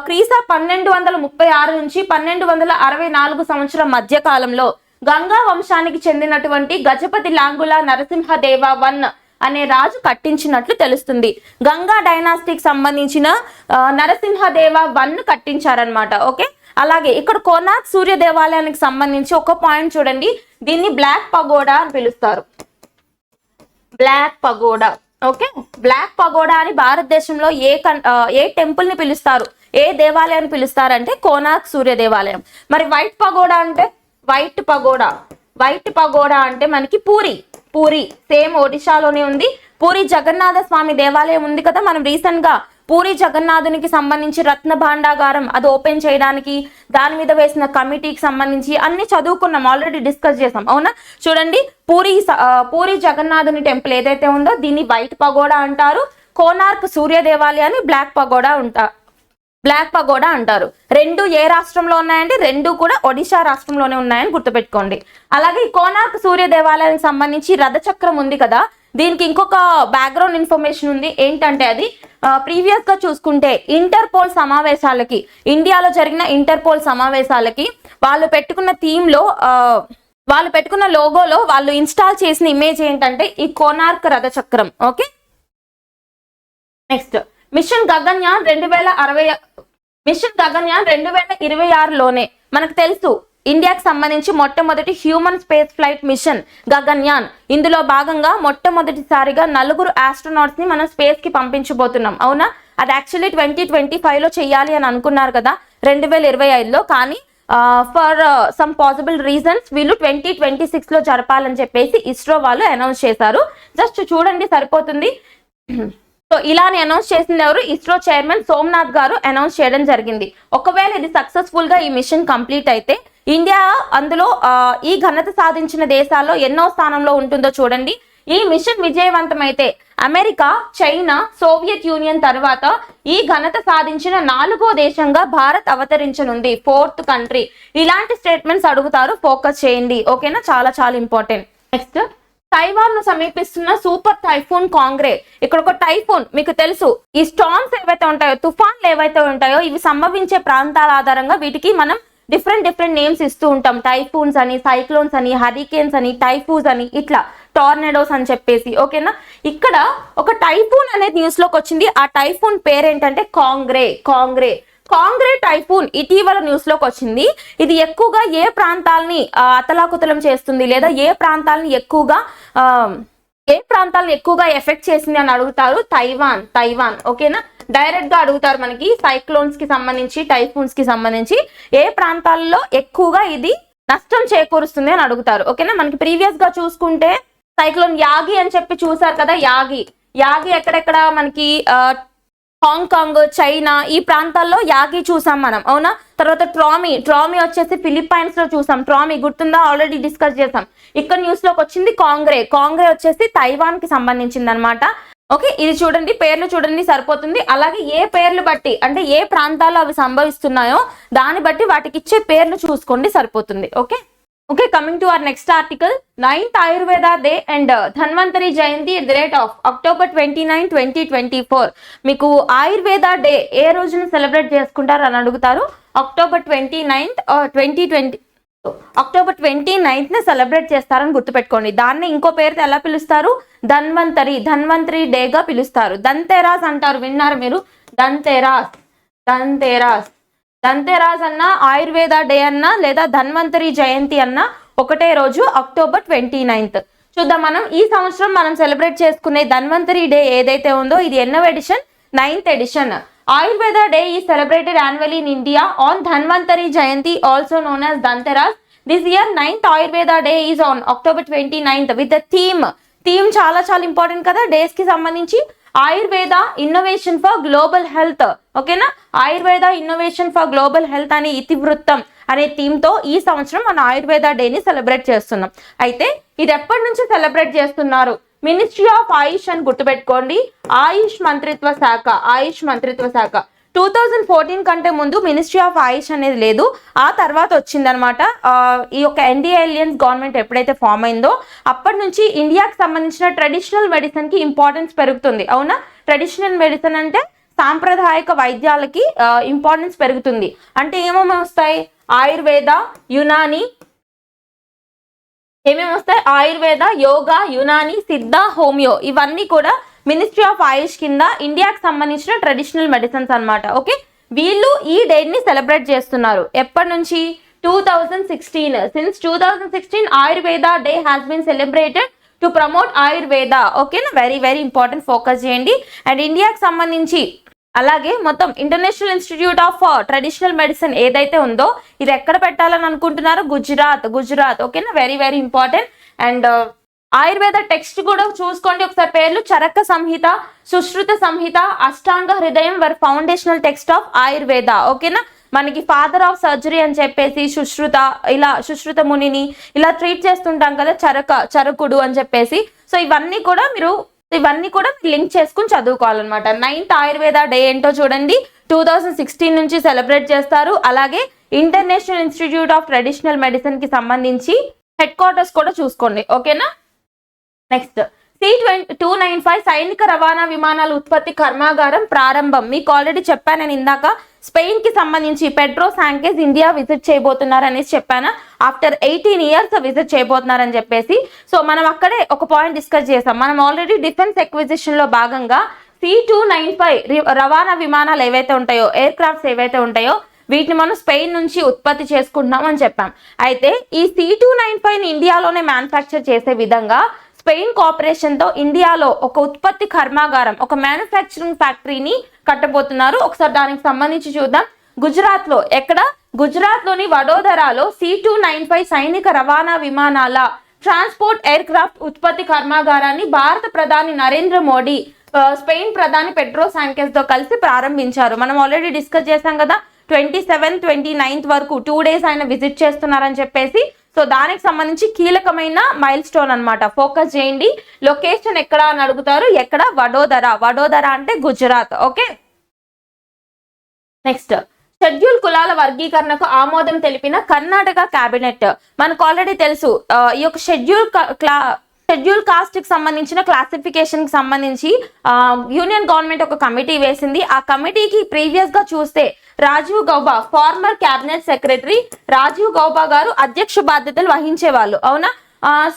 క్రీసా 1236 నుంచి 1264 సంవత్సరం మధ్య కాలంలో గంగా వంశానికి చెందినటువంటి గజపతి లాంగుల నరసింహదేవ వన్ అనే రాజు కట్టించినట్లు తెలుస్తుంది. గంగా డైనాస్టీకి సంబంధించిన నరసింహదేవ వన్ కట్టించారనమాట. ఓకే, అలాగే ఇక్కడ కోనార్క్ సూర్య దేవాలయానికి సంబంధించి ఒక పాయింట్ చూడండి. దీన్ని బ్లాక్ పగోడా అని పిలుస్తారు. Black pagoda. Okay, black pagoda అని భారతదేశంలో ఏ టెంపుల్ ని పిలుస్తారు, ఏ దేవాలయాన్ని పిలుస్తారంటే కోనార్క్ సూర్య దేవాలయం. మరి వైట్ పగోడా అంటే వైట్ పగోడా అంటే మనకి పూరి సేమ్ ఒడిశాలోనే ఉంది. పూరి జగన్నాథ స్వామి దేవాలయం ఉంది కదా, మనం రీసెంట్ గా పూరి జగన్నాథునికి సంబంధించి రత్న భాండాగారం అది ఓపెన్ చేయడానికి దాని మీద వేసిన కమిటీకి సంబంధించి అన్ని చదువుకున్నాం, ఆల్రెడీ డిస్కస్ చేసాం. అవునా, చూడండి పూరి జగన్నాథుని టెంపుల్ ఏదైతే ఉందో దీన్ని వైట్ పగోడా అంటారు. కోనార్క్ సూర్య దేవాలయాన్ని బ్లాక్ పగోడా అంటారు. రెండు ఏ రాష్ట్రంలో ఉన్నాయండి? రెండు కూడా ఒడిశా రాష్ట్రంలోనే ఉన్నాయని గుర్తుపెట్టుకోండి. అలాగే ఈ కోనార్క్ సూర్య దేవాలయానికి సంబంధించి రథచక్రం ఉంది కదా, దీనికి ఇంకొక బ్యాక్గ్రౌండ్ ఇన్ఫర్మేషన్ ఉంది. ఏంటంటే అది ప్రీవియస్ గా చూసుకుంటే ఇంటర్పోల్ సమావేశాలకి, ఇండియాలో జరిగిన ఇంటర్పోల్ సమావేశాలకి వాళ్ళు పెట్టుకున్న థీమ్ లో వాళ్ళు పెట్టుకున్న లోగోలో వాళ్ళు ఇన్స్టాల్ చేసిన ఇమేజ్ ఏంటంటే ఈ కోనార్క్ రథచక్రం. ఓకే, నెక్స్ట్ మిషన్ గగన్యాన్ 2026లోనే మనకు తెలుసు ఇండియాకి సంబంధించి మొట్టమొదటి human space flight mission Gaganyaan. ఇందులో భాగంగా మొట్టమొదటిసారిగా 4 ఆస్ట్రోనాట్స్ ని మనం స్పేస్ కి పంపించబోతున్నాం. అవునా, అది యాక్చువల్లీ 2025లో చెయ్యాలి అని అనుకున్నారు కదా 2025లో, కానీ ఫర్ సమ్ పాసిబుల్ రీజన్స్ వీళ్ళు 2026లో జరపాలని చెప్పేసి ఇస్రో వాళ్ళు అనౌన్స్ చేశారు. జస్ట్ చూడండి సరిపోతుంది. సో ఇలానే అనౌన్స్ చేసింది ఎవరు? ఇస్రో చైర్మన్ సోమనాథ్ గారు అనౌన్స్ చేయడం జరిగింది. ఒకవేళ ఇది సక్సెస్ఫుల్ గా ఈ మిషన్ కంప్లీట్ అయితే ఇండియా అందులో ఈ ఘనత సాధించిన దేశాల్లో ఎన్నో స్థానంలో ఉంటుందో చూడండి. ఈ మిషన్ విజయవంతమైతే అమెరికా, చైనా, సోవియట్ యూనియన్ తర్వాత ఈ ఘనత సాధించిన 4వ దేశంగా భారత్ అవతరించనుంది, 4th కంట్రీ. ఇలాంటి స్టేట్మెంట్స్ అడుగుతారు, ఫోకస్ చేయండి. ఓకేనా, చాలా చాలా ఇంపార్టెంట్. నెక్స్ట్, తైవాన్ ను సమీపిస్తున్న సూపర్ టైఫూన్ కాంగ్రే. ఇక్కడ ఒక టైఫూన్ మీకు తెలుసు, ఈ స్టార్మ్స్ ఏవైతే ఉంటాయో, తుఫాన్లు ఏవైతే ఉంటాయో ఇవి సంభవించే ప్రాంతాల ఆధారంగా వీటికి మనం డిఫరెంట్ నేమ్స్ ఇస్తూ ఉంటాం. టైఫూన్స్ అని, సైక్లోన్స్ అని, హరికేన్స్ అని, టైఫూన్స్ అని, ఇట్లా టార్నడోస్ అని చెప్పేసి. ఓకేనా, ఇక్కడ ఒక టైఫూన్ అనేది న్యూస్ లోకి వచ్చింది. ఆ టైఫూన్ పేరేంటంటే కాంగ్రే టైఫూన్ ఇటీవల న్యూస్ లోకి వచ్చింది. ఇది ఎక్కువగా ఏ ప్రాంతాలని అతలాకుతలం చేస్తుంది, లేదా ఏ ప్రాంతాలని ఎక్కువగా ఎఫెక్ట్ చేసింది అని అడుగుతారు. తైవాన్. ఓకేనా, డైరెక్ట్ గా అడుగుతారు మనకి సైక్లోన్స్ కి సంబంధించి, టైఫూన్స్ కి సంబంధించి ఏ ప్రాంతాల్లో ఎక్కువగా ఇది నష్టం చేకూరుస్తుంది అని అడుగుతారు. ఓకేనా, మనకి ప్రీవియస్ గా చూసుకుంటే సైక్లోన్ యాగి అని చెప్పి చూసారు కదా. యాగి ఎక్కడెక్కడ మనకి హాంకాంగ్, చైనా ఈ ప్రాంతాల్లో యాగి చూసాం మనం. అవునా, తర్వాత ట్రామీ వచ్చేసి ఫిలిప్పైన్స్ లో చూసాం. ట్రామీ గుర్తుందా, ఆల్రెడీ డిస్కస్ చేసాం. ఇక్కడ న్యూస్ లోకి వచ్చింది కాంగ్రే వచ్చేసి తైవాన్ కి సంబంధించింది అనమాట. ఓకే, ఇది చూడండి, పేర్లు చూడండి సరిపోతుంది. అలాగే ఏ పేర్లు బట్టి అంటే ఏ ప్రాంతాల్లో అవి సంభవిస్తున్నాయో దాన్ని బట్టి వాటికి ఇచ్చే పేర్లు చూసుకోండి, సరిపోతుంది. Okay, coming to our next article. 9th Ayurveda day and Dhanvantari Jayanti at the rate of October 29, 2024. మీకు ఆయుర్వేద డే ఏ రోజున సెలబ్రేట్ చేసుకుంటారు అని అడుగుతారు. October 29th సెలబ్రేట్ చేస్తారని గుర్తుపెట్టుకోండి. దాన్ని ఇంకో పేరుతో ఎలా పిలుస్తారు? ధన్వంతరి డేగా పిలుస్తారు. దంతెరాస్ అంటారు, విన్నారు మీరు? దంతెరాస్ అన్న, ఆయుర్వేద డే అన్న, లేదా ధన్వంతరి జయంతి అన్న ఒకటే రోజు, October 29th. చూద్దాం మనం ఈ సంవత్సరం మనం సెలబ్రేట్ చేసుకునే ధన్వంతరి డే ఏదైతే ఉందో ఇది ఎన్నవ edition? 9th edition. Ayurveda Day is celebrated annually in India on Dhanvantari Jayanti, also known as Dhanteras. This year 9th Ayurveda Day is on October 29th with the theme చాలా చాలా important కదా days కి సంబంధించి. Ayurveda innovation for global health. ఓకేనా, Ayurveda innovation for global health అనే ఇతివృత్తం అనే theme తో ఈ సంవత్సరం మన ఆయుర్వేద డేని సెలబ్రేట్ చేస్తున్నాం. అయితే ఇది ఎప్పటి నుంచి సెలబ్రేట్ చేస్తున్నారు? మినిస్ట్రీ ఆఫ్ ఆయుష్ అని గుర్తుపెట్టుకోండి. ఆయుష్ మంత్రిత్వ శాఖ 2014 కంటే ముందు మినిస్ట్రీ ఆఫ్ ఆయుష్ అనేది లేదు, ఆ తర్వాత వచ్చిందనమాట. ఈ యొక్క ఎన్డీఏ అలయన్స్ గవర్నమెంట్ ఎప్పుడైతే ఫామ్ అయిందో అప్పటి నుంచి ఇండియాకి సంబంధించిన ట్రెడిషనల్ మెడిసిన్ కి ఇంపార్టెన్స్ పెరుగుతుంది. అవునా, ట్రెడిషనల్ మెడిసిన్ అంటే సాంప్రదాయక వైద్యాలకి ఇంపార్టెన్స్ పెరుగుతుంది. అంటే ఏమేమి వస్తాయి? ఆయుర్వేద, యునాని, ఏమేమి వస్తాయి? ఆయుర్వేద, యోగా, యునాని, సిద్ధ, హోమియో, ఇవన్నీ కూడా మినిస్ట్రీ ఆఫ్ ఆయుష్ కింద ఇండియాకి సంబంధించిన ట్రెడిషనల్ మెడిసిన్స్ అన్నమాట. ఓకే, వీళ్ళు ఈ డేట్ ని సెలబ్రేట్ చేస్తున్నారు. ఎప్పటి నుంచి? 2016. Since 2016 Ayurveda day has been celebrated to promote Ayurveda. ఓకేనా, వెరీ వెరీ ఇంపార్టెంట్, ఫోకస్ చేయండి. అండ్ ఇండియాకి సంబంధించి అలాగే మొత్తం international institute of traditional medicine ఏదైతే ఉందో ఇది ఎక్కడ పెట్టాలని అనుకుంటున్నారు? గుజరాత్. ఓకేనా, very very important. And Ayurveda text కూడా చూసుకోండి ఒకసారి పేర్లు. చరక సంహిత, సుశ్రుత సంహిత, అష్టాంగ హృదయం వర్ ఫౌండేషనల్ టెక్స్ట్ ఆఫ్ ఆయుర్వేద. ఓకేనా, మనకి ఫాదర్ ఆఫ్ సర్జరీ అని చెప్పేసి సుశ్రుత మునిని ఇలా ట్రీట్ చేస్తుంటాం కదా, చరకుడు అని చెప్పేసి. సో ఇవన్నీ కూడా లింక్ చేసుకుని చదువుకోవాలన్నమాట. 9th ఆయుర్వేద డే ఏంటో చూడండి, 2016 నుంచి సెలబ్రేట్ చేస్తారు. అలాగే international institute of traditional medicine కి సంబంధించి హెడ్ క్వార్టర్స్ కూడా చూసుకోండి. ఓకేనా. నెక్స్ట్ C-295 సైనిక రవాణా విమానాల ఉత్పత్తి కర్మాగారం ప్రారంభం. మీకు ఆల్రెడీ చెప్పాను నేను ఇందాక, స్పెయిన్ కి సంబంధించి పెడ్రో సాంకేజ్ ఇండియా విజిట్ చేయబోతున్నారు అనేసి చెప్పాను. ఆఫ్టర్ 18 years విజిట్ చేయబోతున్నారని చెప్పేసి. సో మనం అక్కడే ఒక పాయింట్ డిస్కస్ చేసాం. మనం ఆల్రెడీ డిఫెన్స్ ఎక్విజిషన్ లో భాగంగా C-295 రవాణా విమానాలు ఏవైతే ఉంటాయో, ఎయిర్ క్రాఫ్ట్స్ ఏవైతే ఉంటాయో వీటిని మనం స్పెయిన్ నుంచి ఉత్పత్తి చేసుకుంటున్నాం అని చెప్పాం. అయితే ఈ C-295 ఇండియాలోనే మ్యానుఫ్యాక్చర్ చేసే విధంగా స్పెయిన్ కోఆపరేషన్ తో ఇండియాలో ఒక ఉత్పత్తి కర్మాగారం, ఒక మ్యానుఫ్యాక్చరింగ్ ఫ్యాక్టరీని కట్టబోతున్నారు. ఒకసారి దానికి సంబంధించి చూద్దాం. గుజరాత్ లో ఎక్కడ? గుజరాత్ లోని వడోదరాలో C-295 సైనిక రవాణా విమానాల ట్రాన్స్పోర్ట్ ఎయిర్ క్రాఫ్ట్ ఉత్పత్తి కర్మాగారాన్ని భారత ప్రధాని నరేంద్ర మోడీ స్పెయిన్ ప్రధాని పెడ్రో సాంకేజ్ తో కలిసి ప్రారంభించారు. మనం ఆల్రెడీ డిస్కస్ చేసాం కదా, 27th 29th వరకు 2 days ఆయన విజిట్ చేస్తున్నారని చెప్పేసి. సో దానికి సంబంధించి కీలకమైన మైల్ స్టోన్ అనమాట. ఫోకస్ చేయండి. లొకేషన్ ఎక్కడ అని అడుగుతారు. ఎక్కడ? వడోదర అంటే గుజరాత్. ఓకే, నెక్స్ట్ షెడ్యూల్ కులాల వర్గీకరణకు ఆమోదం తెలిపిన కర్ణాటక కేబినెట్. మనకు ఆల్రెడీ తెలుసు ఈ యొక్క షెడ్యూల్ కాస్ట్ కి సంబంధించిన క్లాసిఫికేషన్ కి సంబంధించి యూనియన్ గవర్నమెంట్ ఒక కమిటీ వేసింది. ఆ కమిటీకి ప్రీవియస్ గా చూస్తే Rajiv Gauba, former cabinet secretary Rajiv Gauba garu అధ్యక్ష బాధ్యతలు వహించేవాళ్ళు. అవునా?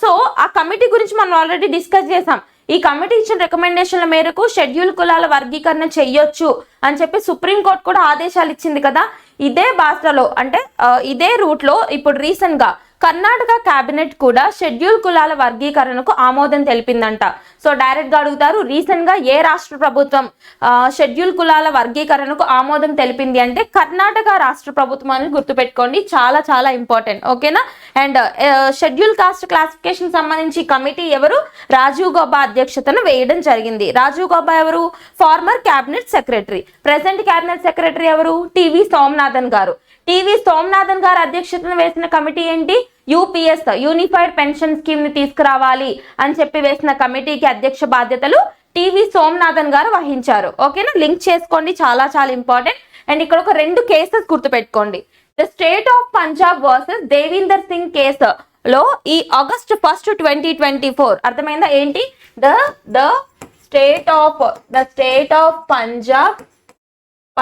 సో ఆ కమిటీ గురించి మనం ఆల్రెడీ డిస్కస్ చేసాం. ఈ కమిటీ ఇచ్చిన రికమెండేషన్ల మేరకు షెడ్యూల్ కులాల వర్గీకరణ చెయ్యొచ్చు అని చెప్పి సుప్రీంకోర్టు కూడా ఆదేశాలు ఇచ్చింది కదా. ఇదే భాషలో అంటే ఇదే రూట్ లో ఇప్పుడు రీసెంట్ గా కర్ణాటక కేబినెట్ కూడా షెడ్యూల్ కులాల వర్గీకరణకు ఆమోదం తెలిపిందంట. సో డైరెక్ట్ గా అడుగుతారు, రీసెంట్ గా ఏ రాష్ట్ర ప్రభుత్వం షెడ్యూల్ కులాల వర్గీకరణకు ఆమోదం తెలిపింది అంటే కర్ణాటక రాష్ట్ర ప్రభుత్వం అని గుర్తుపెట్టుకోండి. చాలా చాలా ఇంపార్టెంట్. ఓకేనా. అండ్ షెడ్యూల్ కాస్ట్ క్లాసిఫికేషన్ సంబంధించి కమిటీ ఎవరు? రాజీవ్ గౌబా అధ్యక్షతను వేయడం జరిగింది. రాజీవ్ గౌబా ఎవరు? Former cabinet secretary. Present cabinet secretary ఎవరు? టివి సోమనాథన్ గారు. టివి సోమనాథన్ గారు అధ్యక్షతను వేసిన కమిటీ ఏంటి? యూపీఎస్, యూనిఫైడ్ పెన్షన్ స్కీమ్ ని తీసుకురావాలి అని చెప్పి వేసిన కమిటీకి అధ్యక్ష బాధ్యతలు టివి సోమనాథన్ గారు వహించారు. ఓకేనా, లింక్ చేసుకోండి, చాలా చాలా ఇంపార్టెంట్. అండ్ ఇక్కడ ఒక 2 కేసెస్ గుర్తుపెట్టుకోండి. The state of Punjab versus Devinder Singh case లో ఈ August 1st 2024 అర్థమైందా ఏంటి? The state of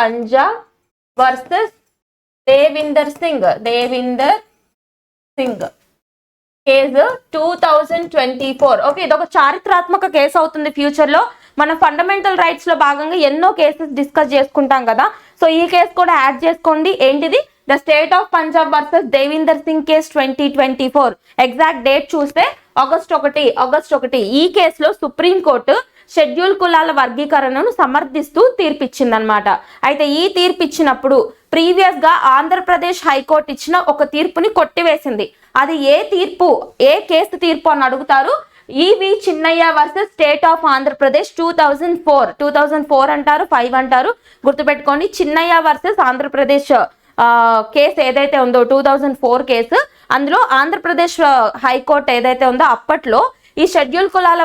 Punjab versus Devinder Singh case 2024. Okay, ఇది ఒక చారిత్రాత్మక కేసు అవుతుంది. ఫ్యూచర్ లో మన ఫండమెంటల్ రైట్స్ లో భాగంగా ఎన్నో కేసెస్ డిస్కస్ చేసుకుంటాం కదా. సో ఈ కేసు కూడా యాడ్ చేసుకోండి. ఏంటిది? The state of Punjab versus Devinder Singh case 2024. Exact date చూస్తే ఆగస్ట్ 1. ఈ కేసులో సుప్రీంకోర్టు షెడ్యూల్ కులాల వర్గీకరణను సమర్థిస్తూ తీర్పిచ్చిందనమాట. అయితే ఈ తీర్పిచ్చినప్పుడు ప్రీవియస్ గా ఆంధ్రప్రదేశ్ హైకోర్టు ఇచ్చిన ఒక తీర్పుని కొట్టివేసింది. అది ఏ కేసు తీర్పు అని అడుగుతారు. E V Chinnaiah versus state of Andhra Pradesh 2004 అంటారు, 5 అంటారు, గుర్తుపెట్టుకోండి. చిన్నయ్య వర్సెస్ ఆంధ్రప్రదేశ్ కేసు ఏదైతే ఉందో 2004 కేసు, అందులో ఆంధ్రప్రదేశ్ హైకోర్టు ఏదైతే ఉందో అప్పట్లో ఈ షెడ్యూల్ కులాల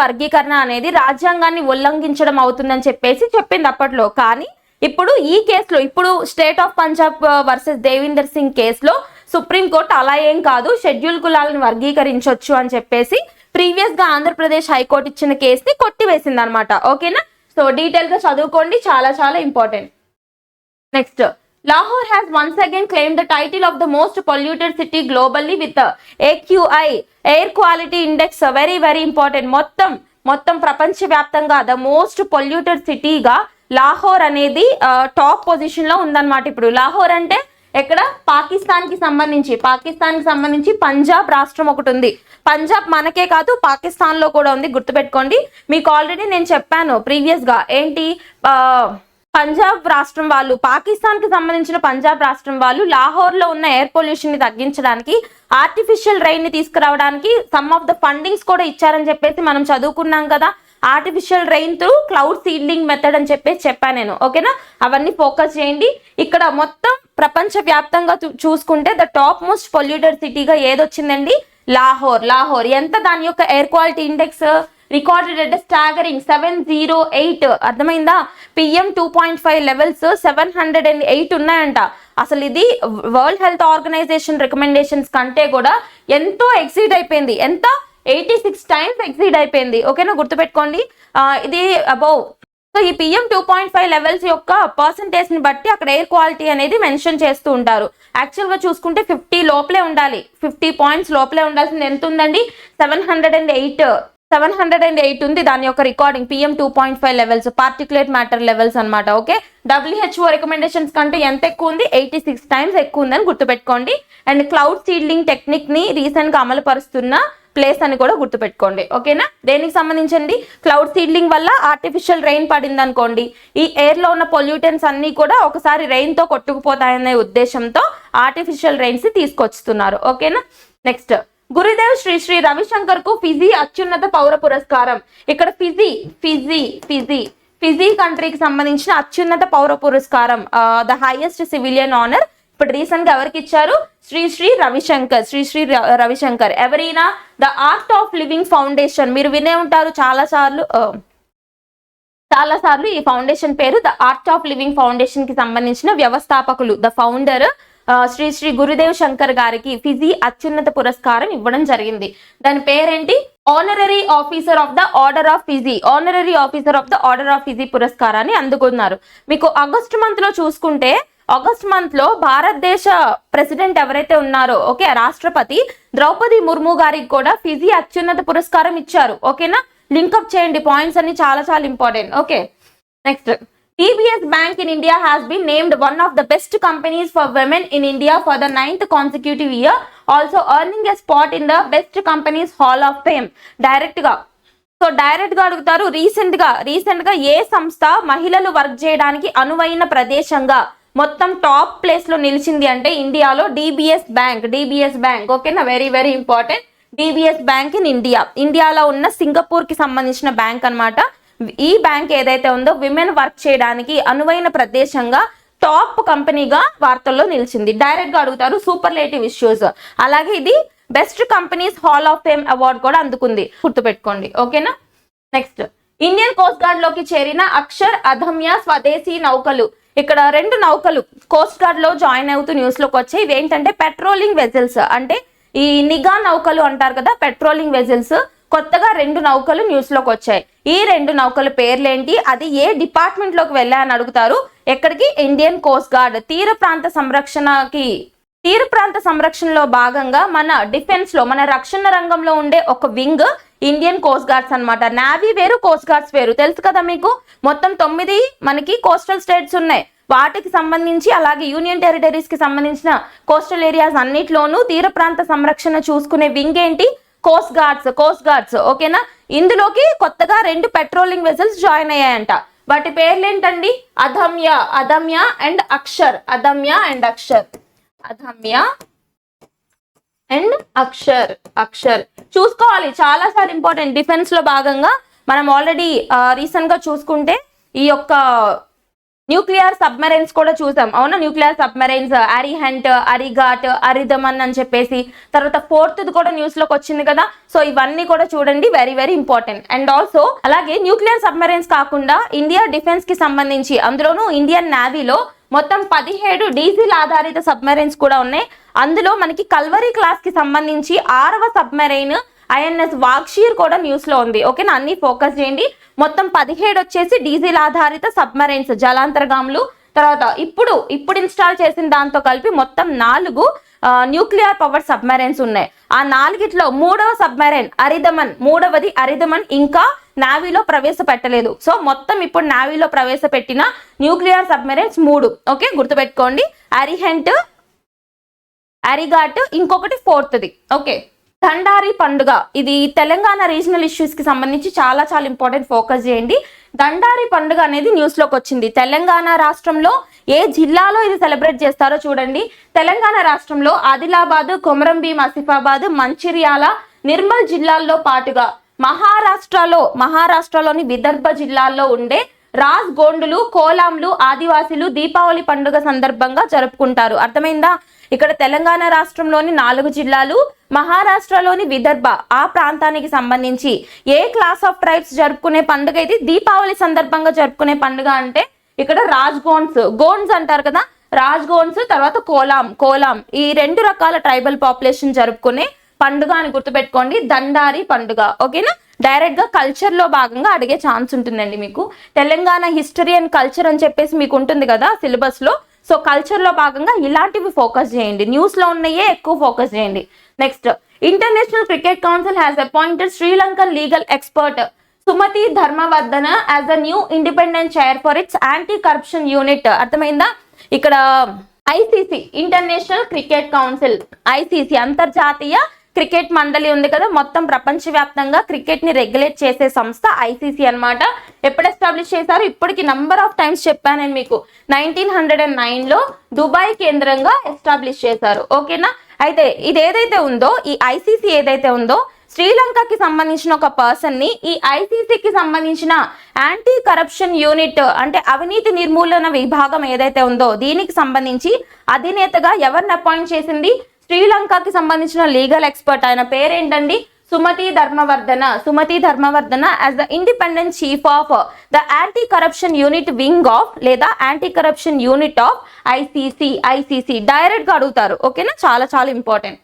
వర్గీకరణ అనేది రాజ్యాంగాన్ని ఉల్లంఘించడం అవుతుందని చెప్పేసి చెప్పింది అప్పట్లో. కానీ ఇప్పుడు ఈ కేసులో state of Punjab versus Devinder Singh కేసులో సుప్రీంకోర్టు అలా ఏం కాదు, షెడ్యూల్ కులాలను వర్గీకరించవచ్చు అని చెప్పేసి ప్రీవియస్ గా ఆంధ్రప్రదేశ్ హైకోర్టు ఇచ్చిన కేసుని కొట్టివేసింది అనమాట. ఓకేనా. సో డీటెయిల్ గా చదువుకోండి, చాలా చాలా important. Next Lahore has once again claimed the title of the most polluted city globally with the AQI Air Quality Index. Very very important. మొత్తం ప్రపంచవ్యాప్తంగా ద మోస్ట్ పొల్యూటెడ్ సిటీగా లాహోర్ అనేది టాప్ పొజిషన్ లో ఉందన్నమాట. ఇప్పుడు లాహోర్ అంటే ఎక్కడ పాకిస్తాన్ కి సంబంధించి పంజాబ్ రాష్ట్రం ఒకటి ఉంది. పంజాబ్ మనకే కాదు పాకిస్తాన్ లో కూడా ఉంది, గుర్తుపెట్టుకోండి. మీకు ఆల్రెడీ నేను చెప్పాను ప్రీవియస్ గా ఏంటి, పంజాబ్ రాష్ట్రం వాళ్ళు, పాకిస్తాన్ కి సంబంధించిన పంజాబ్ రాష్ట్రం వాళ్ళు లాహోర్ లో ఉన్న ఎయిర్ పొల్యూషన్ ని తగ్గించడానికి ఆర్టిఫిషియల్ రైన్ ని తీసుకురావడానికి సమ్ ఆఫ్ ద ఫండింగ్స్ కూడా ఇచ్చారని చెప్పేసి మనం చదువుకున్నాం కదా. Artificial rain through cloud seedling method అని చెప్పేసి చెప్పాను నేను, ఓకేనా. అవన్నీ ఫోకస్ చేయండి. ఇక్కడ మొత్తం ప్రపంచ వ్యాప్తంగా చూసుకుంటే ద టాప్ మోస్ట్ పొల్యూటెడ్ సిటీగా ఏదొచ్చిందండి, లాహోర్. ఎంత దాని యొక్క ఎయిర్ క్వాలిటీ ఇండెక్స్ రికార్డెడ్ అంటే స్టాగరింగ్ 708. అర్థమైందా? PM 2.5 లెవెల్స్ 708 ఉన్నాయంట. అసలు ఇది వరల్డ్ హెల్త్ ఆర్గనైజేషన్ రికమెండేషన్స్ కంటే కూడా ఎంతో ఎక్సీడ్ అయిపోయింది. ఎంత? 86 టైమ్స్ ఎక్సీడ్ అయిపోయింది, ఓకేనా, గుర్తుపెట్టుకోండి. ఇది అబౌవ్. సో ఈ PM 2.5 లెవెల్స్ యొక్క పర్సంటేజ్ ని బట్టి అక్కడ ఎయిర్ క్వాలిటీ అనేది మెన్షన్ చేస్తూ ఉంటారు. యాక్చువల్ గా చూసుకుంటే 50 లోపలే ఉండాలి, 50 పాయింట్స్ లోపలే ఉండాల్సింది. ఎంత ఉందండి? 708 ఉంది దాని యొక్క recording. PM 2.5 levels particulate matter levels అన్నమాట, ఓకే. WHO రికమెండేషన్స్ కంటే ఎంత ఎక్కువ ఉంది? 86 టైమ్స్ ఎక్కువ ఉందని గుర్తుపెట్టుకోండి. అండ్ క్లౌడ్ సీడ్లింగ్ టెక్నిక్ ని రీసెంట్ గా అమలు పరుస్తున్న ప్లేస్ అని కూడా గుర్తుపెట్టుకోండి, ఓకేనా. దేనికి సంబంధించింది? క్లౌడ్ సీడ్లింగ్ వల్ల ఆర్టిఫిషియల్ రెయిన్ పడింది అనుకోండి, ఈ ఎయిర్ లో ఉన్న పొల్యూటెన్స్ అన్ని కూడా ఒకసారి రెయిన్ తో కొట్టుకుపోతాయనే ఉద్దేశంతో ఆర్టిఫిషియల్ రెయిన్స్ తీసుకొస్తున్నారు, ఓకేనా. నెక్స్ట్, గురుదేవ్ శ్రీ శ్రీ రవిశంకర్ కు ఫిజీ అత్యున్నత పౌర పురస్కారం. ఇక్కడ ఫిజీ కంట్రీకి సంబంధించిన అత్యున్నత పౌర పురస్కారం, ద హైయెస్ట్ సివిలియన్ ఆనర్ ఇప్పుడు రీసెంట్ గా ఎవరికి ఇచ్చారు? శ్రీ శ్రీ రవిశంకర్. ఎవరైనా? The art of living foundation. మీరు వినే ఉంటారు చాలా సార్లు ఈ ఫౌండేషన్ పేరు the art of living foundation కి సంబంధించిన వ్యవస్థాపకులు, ద ఫౌండర్ శ్రీ శ్రీ గురుదేవ్ శంకర్ గారికి ఫిజీ అత్యున్నత పురస్కారం ఇవ్వడం జరిగింది. దాని పేరేంటి? Honorary officer of the order of Fiji పురస్కారాన్ని అందుకున్నారు. మీకు ఆగస్ట్ మంత్ లో చూసుకుంటే, ఆగస్ట్ మంత్ లో భారతదేశ ప్రెసిడెంట్ ఎవరైతే ఉన్నారో, ఓకే, రాష్ట్రపతి ద్రౌపది ముర్ము గారికి కూడా ఫిజీ అత్యున్నత పురస్కారం ఇచ్చారు, ఓకేనా. లింకప్ చేయండి, పాయింట్స్ అన్ని చాలా చాలా important, okay. Next, DBS Bank in India has been named one of the best companies for women in India for the 9th consecutive year, also earning a spot in the best companies hall of fame. Direct గా అడుగుతారు. Recent గా ఏ సంస్థ మహిళలు work చేయడానికి అనువైన ప్రదేశంగా మొత్తం top place లో నిలిచింది అంటే ఇండియాలో DBS బ్యాంక్, ఓకేనా. Very very important. DBS bank in ఇండియాలో ఉన్న సింగపూర్ కి సంబంధించిన బ్యాంక్ అన్నమాట. ఈ బ్యాంక్ ఏదైతే ఉందో విమెన్ వర్క్ చేయడానికి అనువైన ప్రదేశంగా టాప్ కంపెనీగా వార్తల్లో నిలిచింది. డైరెక్ట్ గా అడుగుతారు. Superlative issues. అలాగే ఇది best companies hall of fame award కూడా అందుకుంది, గుర్తుపెట్టుకోండి, ఓకేనా. నెక్స్ట్, ఇండియన్ కోస్ట్ గార్డ్ లోకి చేరిన అక్షర్, అదమ్య స్వదేశీ నౌకలు. ఇక్కడ 2 నౌకలు కోస్ట్ గార్డ్ లో జాయిన్ అవుతూ న్యూస్ లోకి వచ్చాయి. ఇవి ఏంటంటే పెట్రోలింగ్ వెజల్స్, అంటే ఈ నిఘా నౌకలు అంటారు కదా, పెట్రోలింగ్ వెజల్స్. కొత్తగా 2 నౌకలు న్యూస్ లోకి వచ్చాయి. ఈ 2 నౌకల పేర్లేంటి, అది ఏ డిపార్ట్మెంట్ లోకి వెళ్ళాయని అడుగుతారు. ఎక్కడికి? Indian coast guard. తీర ప్రాంత సంరక్షణలో భాగంగా మన డిఫెన్స్ లో, మన రక్షణ రంగంలో ఉండే ఒక వింగ్ ఇండియన్ కోస్ట్ గార్డ్స్ అన్నమాట. నావీ వేరు, కోస్ట్ గార్డ్స్ వేరు, తెలుసు కదా మీకు. మొత్తం 9 మనకి కోస్టల్ స్టేట్స్ ఉన్నాయి. వాటికి సంబంధించి, అలాగే యూనియన్ టెరిటరీస్ కి సంబంధించిన కోస్టల్ ఏరియాస్ అన్నిట్లోనూ తీర ప్రాంత సంరక్షణ చూసుకునే వింగ్ ఏంటి? కోస్ట్ గార్డ్స్, ఓకేనా. ఇందులోకి కొత్తగా 2 పెట్రోలింగ్ వెసల్స్ జాయిన్ అయ్యాయంట. వాటి పేర్లు ఏంటండి? అదమ్య అండ్ అక్షర్. అక్షర్ చూసుకోవాలి, చాలా చాలా ఇంపార్టెంట్. డిఫెన్స్ లో భాగంగా మనం ఆల్రెడీ రీసెంట్ గా చూసుకుంటే ఈ యొక్క న్యూక్లియర్ సబ్మెరైన్స్ కూడా చూసాం, అవునా. న్యూక్లియర్ సబ్మెరైన్స్ అరిహంట్, అరిఘాట్, అరిదమన్ అని చెప్పేసి, తర్వాత 4th కూడా న్యూస్ లోకి వచ్చింది కదా. సో ఇవన్నీ కూడా చూడండి, very very important. And also అలాగే న్యూక్లియర్ సబ్మెరైన్స్ కాకుండా ఇండియా డిఫెన్స్ కి సంబంధించి, అందులోనూ ఇండియన్ నేవీలో మొత్తం 17 డీజిల్ ఆధారిత సబ్మెరైన్స్ కూడా ఉన్నాయి. అందులో మనకి కల్వరీ క్లాస్ కి సంబంధించి 6వ సబ్మెరైన్ INS వాక్షీర్ కూడా న్యూస్ లో ఉంది, ఓకేనా. అన్ని ఫోకస్ చేయండి. మొత్తం 17 వచ్చేసి డీజిల్ ఆధారిత సబ్మెరైన్స్, జలాంతర్గాములు. తర్వాత ఇప్పుడు ఇన్స్టాల్ చేసిన దాంతో కలిపి మొత్తం 4 న్యూక్లియర్ పవర్ సబ్మెరైన్స్ ఉన్నాయి. ఆ 4ట్లో మూడవది అరిదమన్ ఇంకా నావీలో ప్రవేశపెట్టలేదు. సో మొత్తం ఇప్పుడు నావీలో ప్రవేశపెట్టిన న్యూక్లియర్ సబ్మెరైన్స్ 3. ఓకే, గుర్తుపెట్టుకోండి. అరిహెంట్, అరిగాట్, ఇంకొకటి 4ది. ఓకే, దండారి పండుగ ఇది తెలంగాణ రీజనల్ ఇష్యూస్ కి సంబంధించి చాలా చాలా ఇంపార్టెంట్, ఫోకస్ చేయండి. దండారి పండుగ అనేది న్యూస్ లోకి వచ్చింది. తెలంగాణ రాష్ట్రంలో ఏ జిల్లాలో ఇది సెలబ్రేట్ చేస్తారో చూడండి. తెలంగాణ రాష్ట్రంలో ఆదిలాబాద్, కొమరంభీం, ఆసిఫాబాద్, మంచిర్యాల, నిర్మల్ జిల్లాల్లో పాటుగా మహారాష్ట్రలోని విదర్భ జిల్లాల్లో ఉండే రాజ్ గోండులు, కోలాంలు, ఆదివాసీలు దీపావళి పండుగ సందర్భంగా జరుపుకుంటారు. అర్థమైందా? ఇక్కడ తెలంగాణ రాష్ట్రంలోని 4 జిల్లాలు, మహారాష్ట్రలోని విదర్భ ఆ ప్రాంతానికి సంబంధించి ఏ క్లాస్ ఆఫ్ ట్రైబ్స్ జరుపుకునే పండుగ ఇది? దీపావళి సందర్భంగా జరుపుకునే పండుగ అంటే ఇక్కడ గోండ్స్ అంటారు కదా, రాజ్గోన్స్, తర్వాత కోలాం ఈ 2 రకాల ట్రైబల్ పాపులేషన్ జరుపుకునే పండుగ అని గుర్తుపెట్టుకోండి, దండారి పండుగ. ఓకేనా? డైరెక్ట్ గా కల్చర్ లో భాగంగా అడిగే ఛాన్స్ ఉంటుందండి మీకు. తెలంగాణ హిస్టరీ అండ్ కల్చర్ అని చెప్పేసి మీకు ఉంటుంది కదా సిలబస్ లో. సో కల్చర్ లో భాగంగా ఇలాంటివి ఫోకస్ చేయండి, న్యూస్ లో ఉన్నాయే ఎక్కువ ఫోకస్ చేయండి. Next, international cricket council has appointed Sri Lankan legal expert Sumathi Dharmawardena as a new independent chair for its anti corruption unit. అర్థమైందా? ఇక్కడ ICC, international cricket council, ICC అంతర్జాతీయ క్రికెట్ మండలి ఉంది కదా, మొత్తం ప్రపంచవ్యాప్తంగా క్రికెట్ ని రెగ్యులేట్ చేసే సంస్థ ఐసీసీ అన్నమాట. ఎప్పుడు ఎస్టాబ్లిష్ చేశారు? ఇప్పటికి నంబర్ ఆఫ్ టైమ్స్ చెప్పాను నేను మీకు. 1909లో దుబాయ్ కేంద్రంగా ఎస్టాబ్లిష్ చేశారు. ఓకేనా? అయితే ఇది ఏదైతే ఉందో, ఈ ఐసీసీ ఏదైతే ఉందో, శ్రీలంకకి సంబంధించిన ఒక పర్సన్ ని ఈ ఐసీసీకి సంబంధించిన యాంటీ కరప్షన్ యూనిట్ అంటే అవినీతి నిర్మూలన విభాగం ఏదైతే ఉందో దీనికి సంబంధించి అధినేతగా ఎవరిని అపాయింట్ చేసింది? శ్రీలంకకి సంబంధించిన లీగల్ ఎక్స్పర్ట్. ఆయన పేరేంటండి? Sumathi Dharmawardena as the independent chief of the anti corruption unit wing of లేదా anti corruption unit of ICC direct గా అడుగుతారు. ఓకేనా? చాలా చాలా important.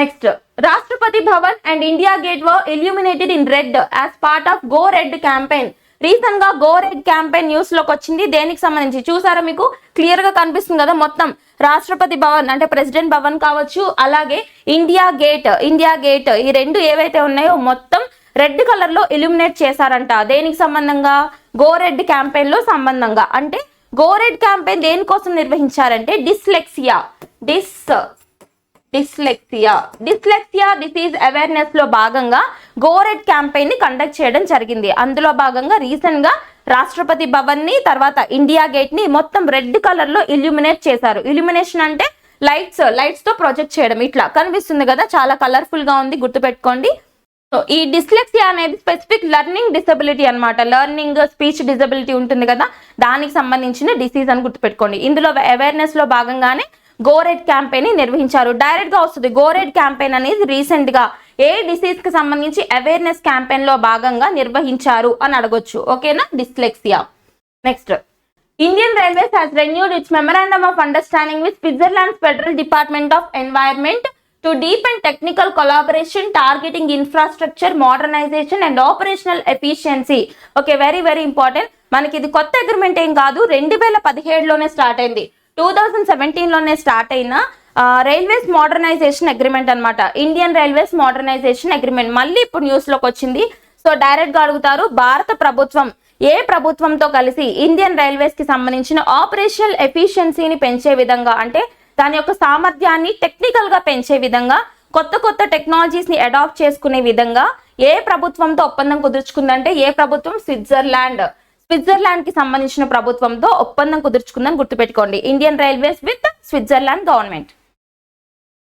Next, Rashtrapati Bhavan and India gate were illuminated in red as part of go red campaign. Recent గా go red campaign news లోకి వచ్చింది. దేనికి సంబంధించి చూసారా? మీకు క్లియర్ గా కనిపిస్తుంది కదా. మొత్తం రాష్ట్రపతి భవన్ అంటే ప్రెసిడెంట్ భవన్ కావచ్చు, అలాగే ఇండియా గేట్ ఈ 2 ఏవైతే ఉన్నాయో మొత్తం రెడ్ కలర్ లో ఇల్యూమినేట్ చేశారంట. దేనికి సంబంధంగా? గో రెడ్ క్యాంపెయిన్ లో సంబంధంగా. అంటే గో రెడ్ క్యాంపెయిన్ దేనికోసం నిర్వహించారంటే డిస్లెక్సియా డిసీజ్ అవేర్నెస్ లో భాగంగా గో రెడ్ క్యాంపెయిన్ ని కండక్ట్ చేయడం జరిగింది. అందులో భాగంగా రీసెంట్ గా రాష్ట్రపతి భవన్ ని తర్వాత ఇండియా గేట్ ని మొత్తం రెడ్ కలర్ లో ఇల్యూమినేట్ చేశారు. ఇల్యూమినేషన్ అంటే లైట్స్ తో ప్రొజెక్ట్ చేయడం. ఇట్లా కనిపిస్తుంది కదా, చాలా కలర్ఫుల్ గా ఉంది, గుర్తుపెట్టుకోండి. సో ఈ డిస్లెక్సియా అనేది స్పెసిఫిక్ లెర్నింగ్ డిసబిలిటీ అన్నమాట. లెర్నింగ్ స్పీచ్ డిసబిలిటీ ఉంటుంది కదా, దానికి సంబంధించిన డిసీజ్ అని గుర్తుపెట్టుకోండి. ఇందులో అవేర్నెస్ లో భాగంగానే గో రెడ్ క్యాంపెయిన్ ని నిర్వహించారు. డైరెక్ట్ గా వస్తుంది. గో రెడ్ క్యాంపెయిన్ అనేది రీసెంట్ గా ఏ డిసీజ్ కి సంబంధించి అవేర్నెస్ క్యాంపెయిన్ లో భాగంగా నిర్వహించారు అని అడగొచ్చు. ఓకేనా? Dyslexia. Next, Indian railways has renewed its memorandum of understanding with Switzerland federal department of environment to deepen technical collaboration targeting infrastructure modernisation and operational efficiency. Okay, very very important. మనకి ఇది కొత్త agreement ఏం కాదు, 2017లోనే start అయింది. 2017లోనే start అయిన railways modernisation agreement అన్నమాట. ఇండియన్ రైల్వేస్ మోడర్నైజేషన్ అగ్రిమెంట్ మళ్ళీ ఇప్పుడు న్యూస్ లోకి వచ్చింది. సో డైరెక్ట్ గా అడుగుతారు, భారత ప్రభుత్వం ఏ ప్రభుత్వంతో కలిసి ఇండియన్ రైల్వేస్ కి సంబంధించిన ఆపరేషనల్ ఎఫిషియన్సీని పెంచే విధంగా అంటే దాని యొక్క సామర్థ్యాన్ని టెక్నికల్ గా పెంచే విధంగా కొత్త టెక్నాలజీస్ ని అడాప్ట్ చేసుకునే విధంగా ఏ ప్రభుత్వంతో ఒప్పందం కుదుర్చుకుందంటే ఏ ప్రభుత్వం? స్విట్జర్లాండ్ కి సంబంధించిన ప్రభుత్వంతో ఒప్పందం కుదుర్చుకుందని గుర్తుపెట్టుకోండి. Indian railways with Switzerland government.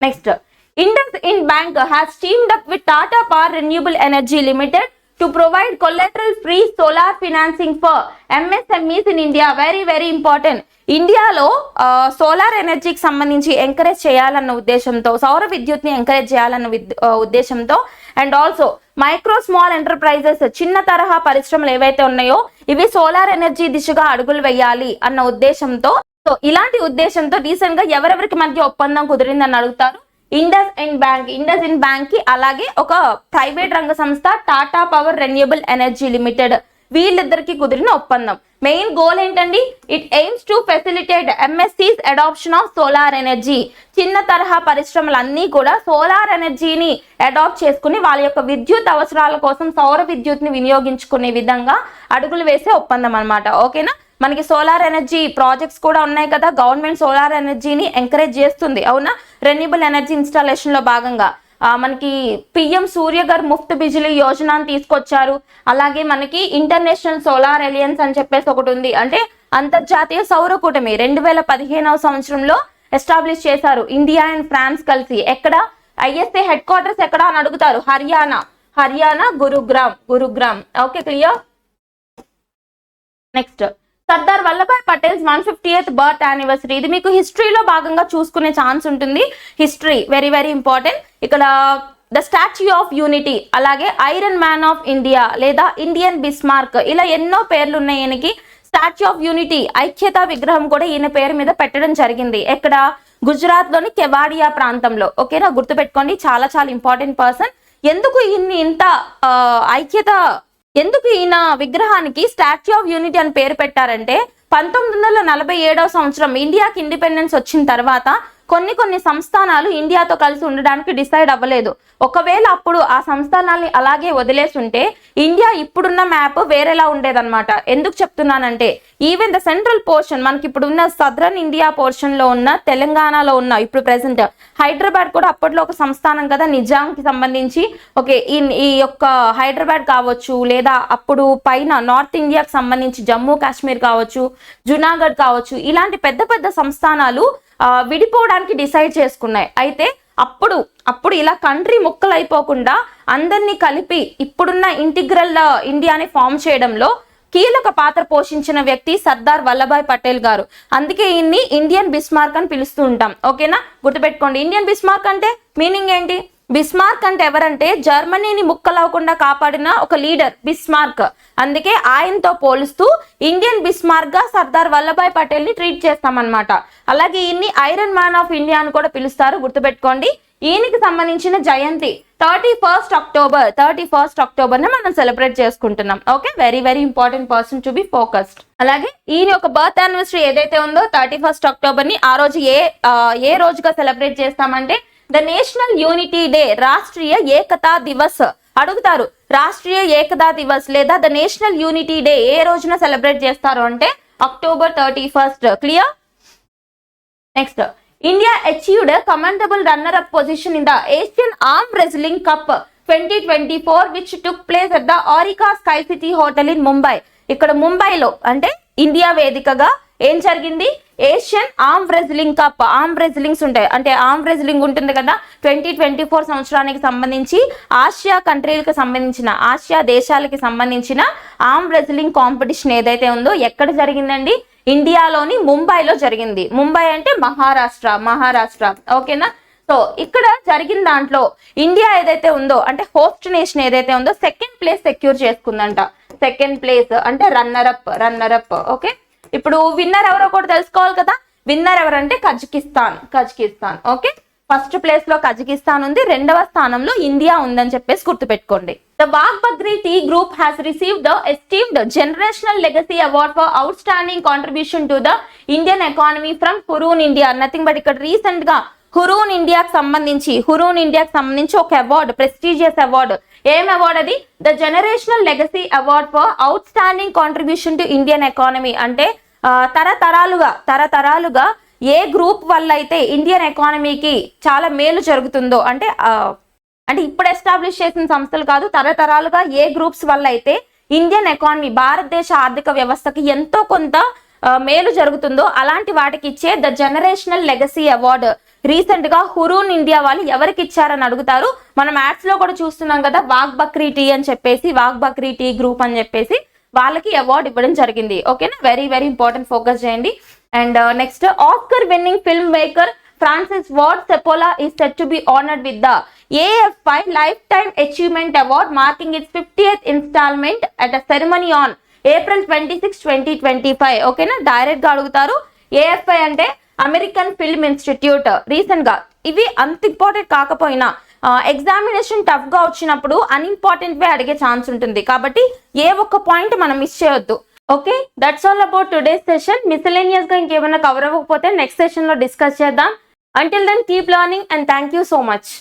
Next, IndusInd bank has teamed up with Tata power renewable energy limited to provide collateral free solar financing for MSMEs in India. Very very important. ఇండియాలో సోలార్ ఎనర్జీకి సంబంధించి encourage చేయాలన్న ఉద్దేశంతో, సౌర విద్యుత్ని encourage చేయాలన్న ఉద్దేశంతో and also micro small enterprises చిన్న తరహా పరిశ్రమలు ఏవైతే ఉన్నాయో ఇవి సోలార్ ఎనర్జీ దిశగా అడుగులు వేయాలి అన్న ఉద్దేశంతో, సో ఇలాంటి ఉద్దేశంతో రీసెంట్ గా ఎవరెవరికి మధ్య ఒప్పందం కుదిరిందని అడుగుతారు. ఇండస్ ఇండ్ బ్యాంక్ కి అలాగే ఒక ప్రైవేట్ రంగ సంస్థ Tata power renewable energy limited వీళ్ళిద్దరికి కుదిరిన ఒప్పందం. మెయిన్ గోల్ ఏంటండి? It aims to facilitate MSEs adoption of solar energy. చిన్న తరహా పరిశ్రమలన్నీ కూడా సోలార్ ఎనర్జీని అడాప్ట్ చేసుకుని వాళ్ళ యొక్క విద్యుత్ అవసరాల కోసం సౌర విద్యుత్ని వినియోగించుకునే విధంగా అడుగులు వేసే ఒప్పందం అన్నమాట. ఓకేనా? మనకి సోలార్ ఎనర్జీ ప్రాజెక్ట్స్ కూడా ఉన్నాయి కదా, గవర్నమెంట్ సోలార్ ఎనర్జీని ఎంకరేజ్ చేస్తుంది, అవునా? రెన్యూబుల్ ఎనర్జీ ఇన్స్టాలేషన్లో భాగంగా మనకి పిఎం సూర్యఘర్ ముఫ్త్ బిజిలీ యోజనాన్ని తీసుకొచ్చారు. అలాగే మనకి ఇంటర్నేషనల్ సోలార్ అలయన్స్ అని చెప్పేసి ఒకటి ఉంది, అంటే అంతర్జాతీయ సౌర కూటమి 2015వ సంవత్సరంలో ఎస్టాబ్లిష్ చేశారు ఇండియా అండ్ ఫ్రాన్స్ కలిసి. ఎక్కడ? ఐఎస్ఏ హెడ్ క్వార్టర్స్ ఎక్కడ అని అడుగుతారు. Haryana Gurugram. Okay, clear? Next, Sardar Vallabhbhai Patels 150th birth anniversary. ఇది మీకు హిస్టరీలో భాగంగా చూసుకునే ఛాన్స్ ఉంటుంది. History very very important. ఇక్కడ ద స్టాచ్యూ ఆఫ్ యూనిటీ, అలాగే ఐరన్ మ్యాన్ ఆఫ్ ఇండియా లేదా ఇండియన్ బిస్మార్క్, ఇలా ఎన్నో పేర్లు ఉన్నాయి ఈయనకి. స్టాచ్యూ ఆఫ్ యూనిటీ ఐక్యతా విగ్రహం కూడా ఈయన పేరు మీద పెట్టడం జరిగింది. ఎక్కడ? గుజరాత్లోని కెవాడియా ప్రాంతంలో. ఓకేనా? గుర్తుపెట్టుకోండి, చాలా చాలా ఇంపార్టెంట్ పర్సన్. ఎందుకు ఎందుకు ఈయన విగ్రహానికి స్టాచ్యూ ఆఫ్ యూనిటీ అని పేరు పెట్టారంటే 1947వ సంవత్సరం ఇండియాకి ఇండిపెండెన్స్ వచ్చిన తర్వాత కొన్ని సంస్థానాలు ఇండియాతో కలిసి ఉండడానికి డిసైడ్ అవ్వలేదు. ఒకవేళ అప్పుడు ఆ సంస్థానాల్ని అలాగే వదిలేసి ఉంటే ఇండియా ఇప్పుడున్న మ్యాప్ వేరేలా ఉండేదన్నమాట. ఎందుకు చెప్తున్నానంటే ఈవెన్ ద సెంట్రల్ పోర్షన్, మనకి ఇప్పుడు ఉన్న సదరన్ ఇండియా పోర్షన్ లో ఉన్న తెలంగాణలో ఉన్న ఇప్పుడు ప్రెసెంట్ హైదరాబాద్ కూడా అప్పట్లో ఒక సంస్థానం కదా, నిజాంకి సంబంధించి. ఓకే, ఈ యొక్క హైదరాబాద్ కావచ్చు, లేదా అప్పుడు పైన నార్త్ ఇండియాకి సంబంధించి జమ్మూ కాశ్మీర్ కావచ్చు, జునాగఢ్ కావచ్చు, ఇలాంటి పెద్ద పెద్ద సంస్థానాలు విడిపోవడానికి డిసైడ్ చేసుకున్నాయి. అయితే అప్పుడు ఇలా కంట్రీ ముక్కలైపోకుండా అందరినీ కలిపి ఇప్పుడున్న ఇంటిగ్రల్ ఇండియాని ఫామ్ చేయడంలో కీలక పాత్ర పోషించిన వ్యక్తి సర్దార్ వల్లభాయ్ పటేల్ గారు. అందుకే ఈయన్ని ఇండియన్ బిస్మార్క్ అని పిలుస్తూ ఉంటాం. ఓకేనా? గుర్తుపెట్టుకోండి. ఇండియన్ బిస్మార్క్ అంటే మీనింగ్ ఏంటి? బిస్మార్క్ అంటే ఎవరంటే జర్మనీని ముక్కలవకుండా కాపాడిన ఒక లీడర్ బిస్మార్క్. అందుకే ఆయనతో పోలుస్తూ ఇండియన్ బిస్మార్క్ గా సర్దార్ వల్లభాయ్ పటేల్ ని ట్రీట్ చేస్తామన్నమాట. అలాగే ఈయన్ని ఐరన్ మ్యాన్ ఆఫ్ ఇండియా అని కూడా పిలుస్తారు. గుర్తుపెట్టుకోండి. ఈయనకి సంబంధించిన జయంతి 31st అక్టోబర్ ని మనం సెలబ్రేట్ చేసుకుంటున్నాం. Okay, very very important person to be focused. అలాగే ఈయన యొక్క బర్త్ యానివర్సరీ ఏదైతే ఉందో 31st అక్టోబర్ ని ఆ రోజు ఏ రోజుగా సెలబ్రేట్ చేస్తామంటే the national unity day, Rashtriya Ekta Diwas. అడుగుతారు రాష్ట్రీయ ఏకతా దివస్ లేదా ద నేషనల్ యూనిటీ డే ఏ రోజున సెలబ్రేట్ చేస్తారు అంటే October 31st. Clear? Next, India achieved commendable runner up position in the Asian arm wrestling cup 2024 which took place at the Aurika sky city hotel in Mumbai. ఇక్కడ ముంబైలో అంటే India వేదికగా ఏం జరిగింది? Asian arm wrestling cup. Arm wrestlings ఉంటాయి, అంటే arm wrestling ఉంటుంది కదా, 2024 సంవత్సరానికి సంబంధించి ఆసియా కంట్రీలకు సంబంధించిన, ఆసియా దేశాలకి సంబంధించిన ఆర్మ్ రెజ్లింగ్ కాంపిటీషన్ ఏదైతే ఉందో ఎక్కడ జరిగిందండి? ఇండియాలోని ముంబైలో జరిగింది. ముంబై అంటే మహారాష్ట్ర. ఓకేనా? సో ఇక్కడ జరిగిన దాంట్లో ఇండియా ఏదైతే ఉందో అంటే హోస్ట్ నేషన్ ఏదైతే ఉందో సెకండ్ ప్లేస్ సెక్యూర్ చేసుకుందంట. సెకండ్ ప్లేస్ అంటే రన్నర్ అప్. ఓకే, ఇప్పుడు విన్నర్ ఎవరో కూడా తెలుసుకోవాలి కదా. విన్నర్ ఎవరంటే కజకిస్తాన్. ఓకే, ఫస్ట్ ప్లేస్ లో కజకిస్తాన్ ఉంది, రెండవ స్థానంలో ఇండియా ఉందని చెప్పేసి గుర్తుపెట్టుకోండి. The Wagh Bakri tea group has received the esteemed generational legacy award for outstanding contribution to the Indian economy from Hurun India. Nothing but ఇక్కడ రీసెంట్ గా హురూన్ ఇండియాకి సంబంధించి ఒక అవార్డు, ప్రెస్టీజియస్ అవార్డు. ఏం అవార్డు అది? The generational legacy award for outstanding contribution to Indian economy. అంటే తరతరాలుగా ఏ group వల్ల అయితే ఇండియన్ ఎకానమీకి చాలా మేలు జరుగుతుందో, అంటే ఇప్పుడు ఎస్టాబ్లిష్ చేసిన సంస్థలు కాదు, తరతరాలుగా ఏ గ్రూప్స్ వల్ల అయితే ఇండియన్ ఎకానమీ, భారతదేశ ఆర్థిక వ్యవస్థకి ఎంతో కొంత మేలు జరుగుతుందో అలాంటి వాటికి ఇచ్చే the generational legacy award recent గా హురూన్ ఇండియా వాళ్ళు ఎవరికి ఇచ్చారని అడుగుతారు. మనం యాడ్స్ లో కూడా చూస్తున్నాం కదా, వాఘ్ బక్రీ టీ అని చెప్పేసి, వాఘ్ బక్రీ టీ గ్రూప్ అని చెప్పేసి వాళ్ళకి అవార్డు ఇవ్వడం జరిగింది. ఓకేనా? వెరీ వెరీ ఇంపార్టెంట్, ఫోకస్ చేయండి. And next, Oscar winning film maker Francis Ford Coppola is set to be honored with the AFI Lifetime Achievement Award, marking its 50th installment at a ceremony on April 26, 2025. ఓకేనా? Direct గా అడుగుతారు. AFI అంటే American film institute. Recent గా ఇవి అంత important కాకపోయినా examination టఫ్గా వచ్చినప్పుడు అన్ఇంపార్టెంట్వే అడిగే ఛాన్స్ ఉంటుంది. కాబట్టి ఏ ఒక్క పాయింట్ మనం మిస్ చేయొద్దు. Okay, that's all about today's session. మిస్సెలేనియస్గా ఇంకేమైనా కవర్ అవ్వకపోతే నెక్స్ట్ సెషన్లో డిస్కస్ చేద్దాం. Until then, keep learning and thank you so much.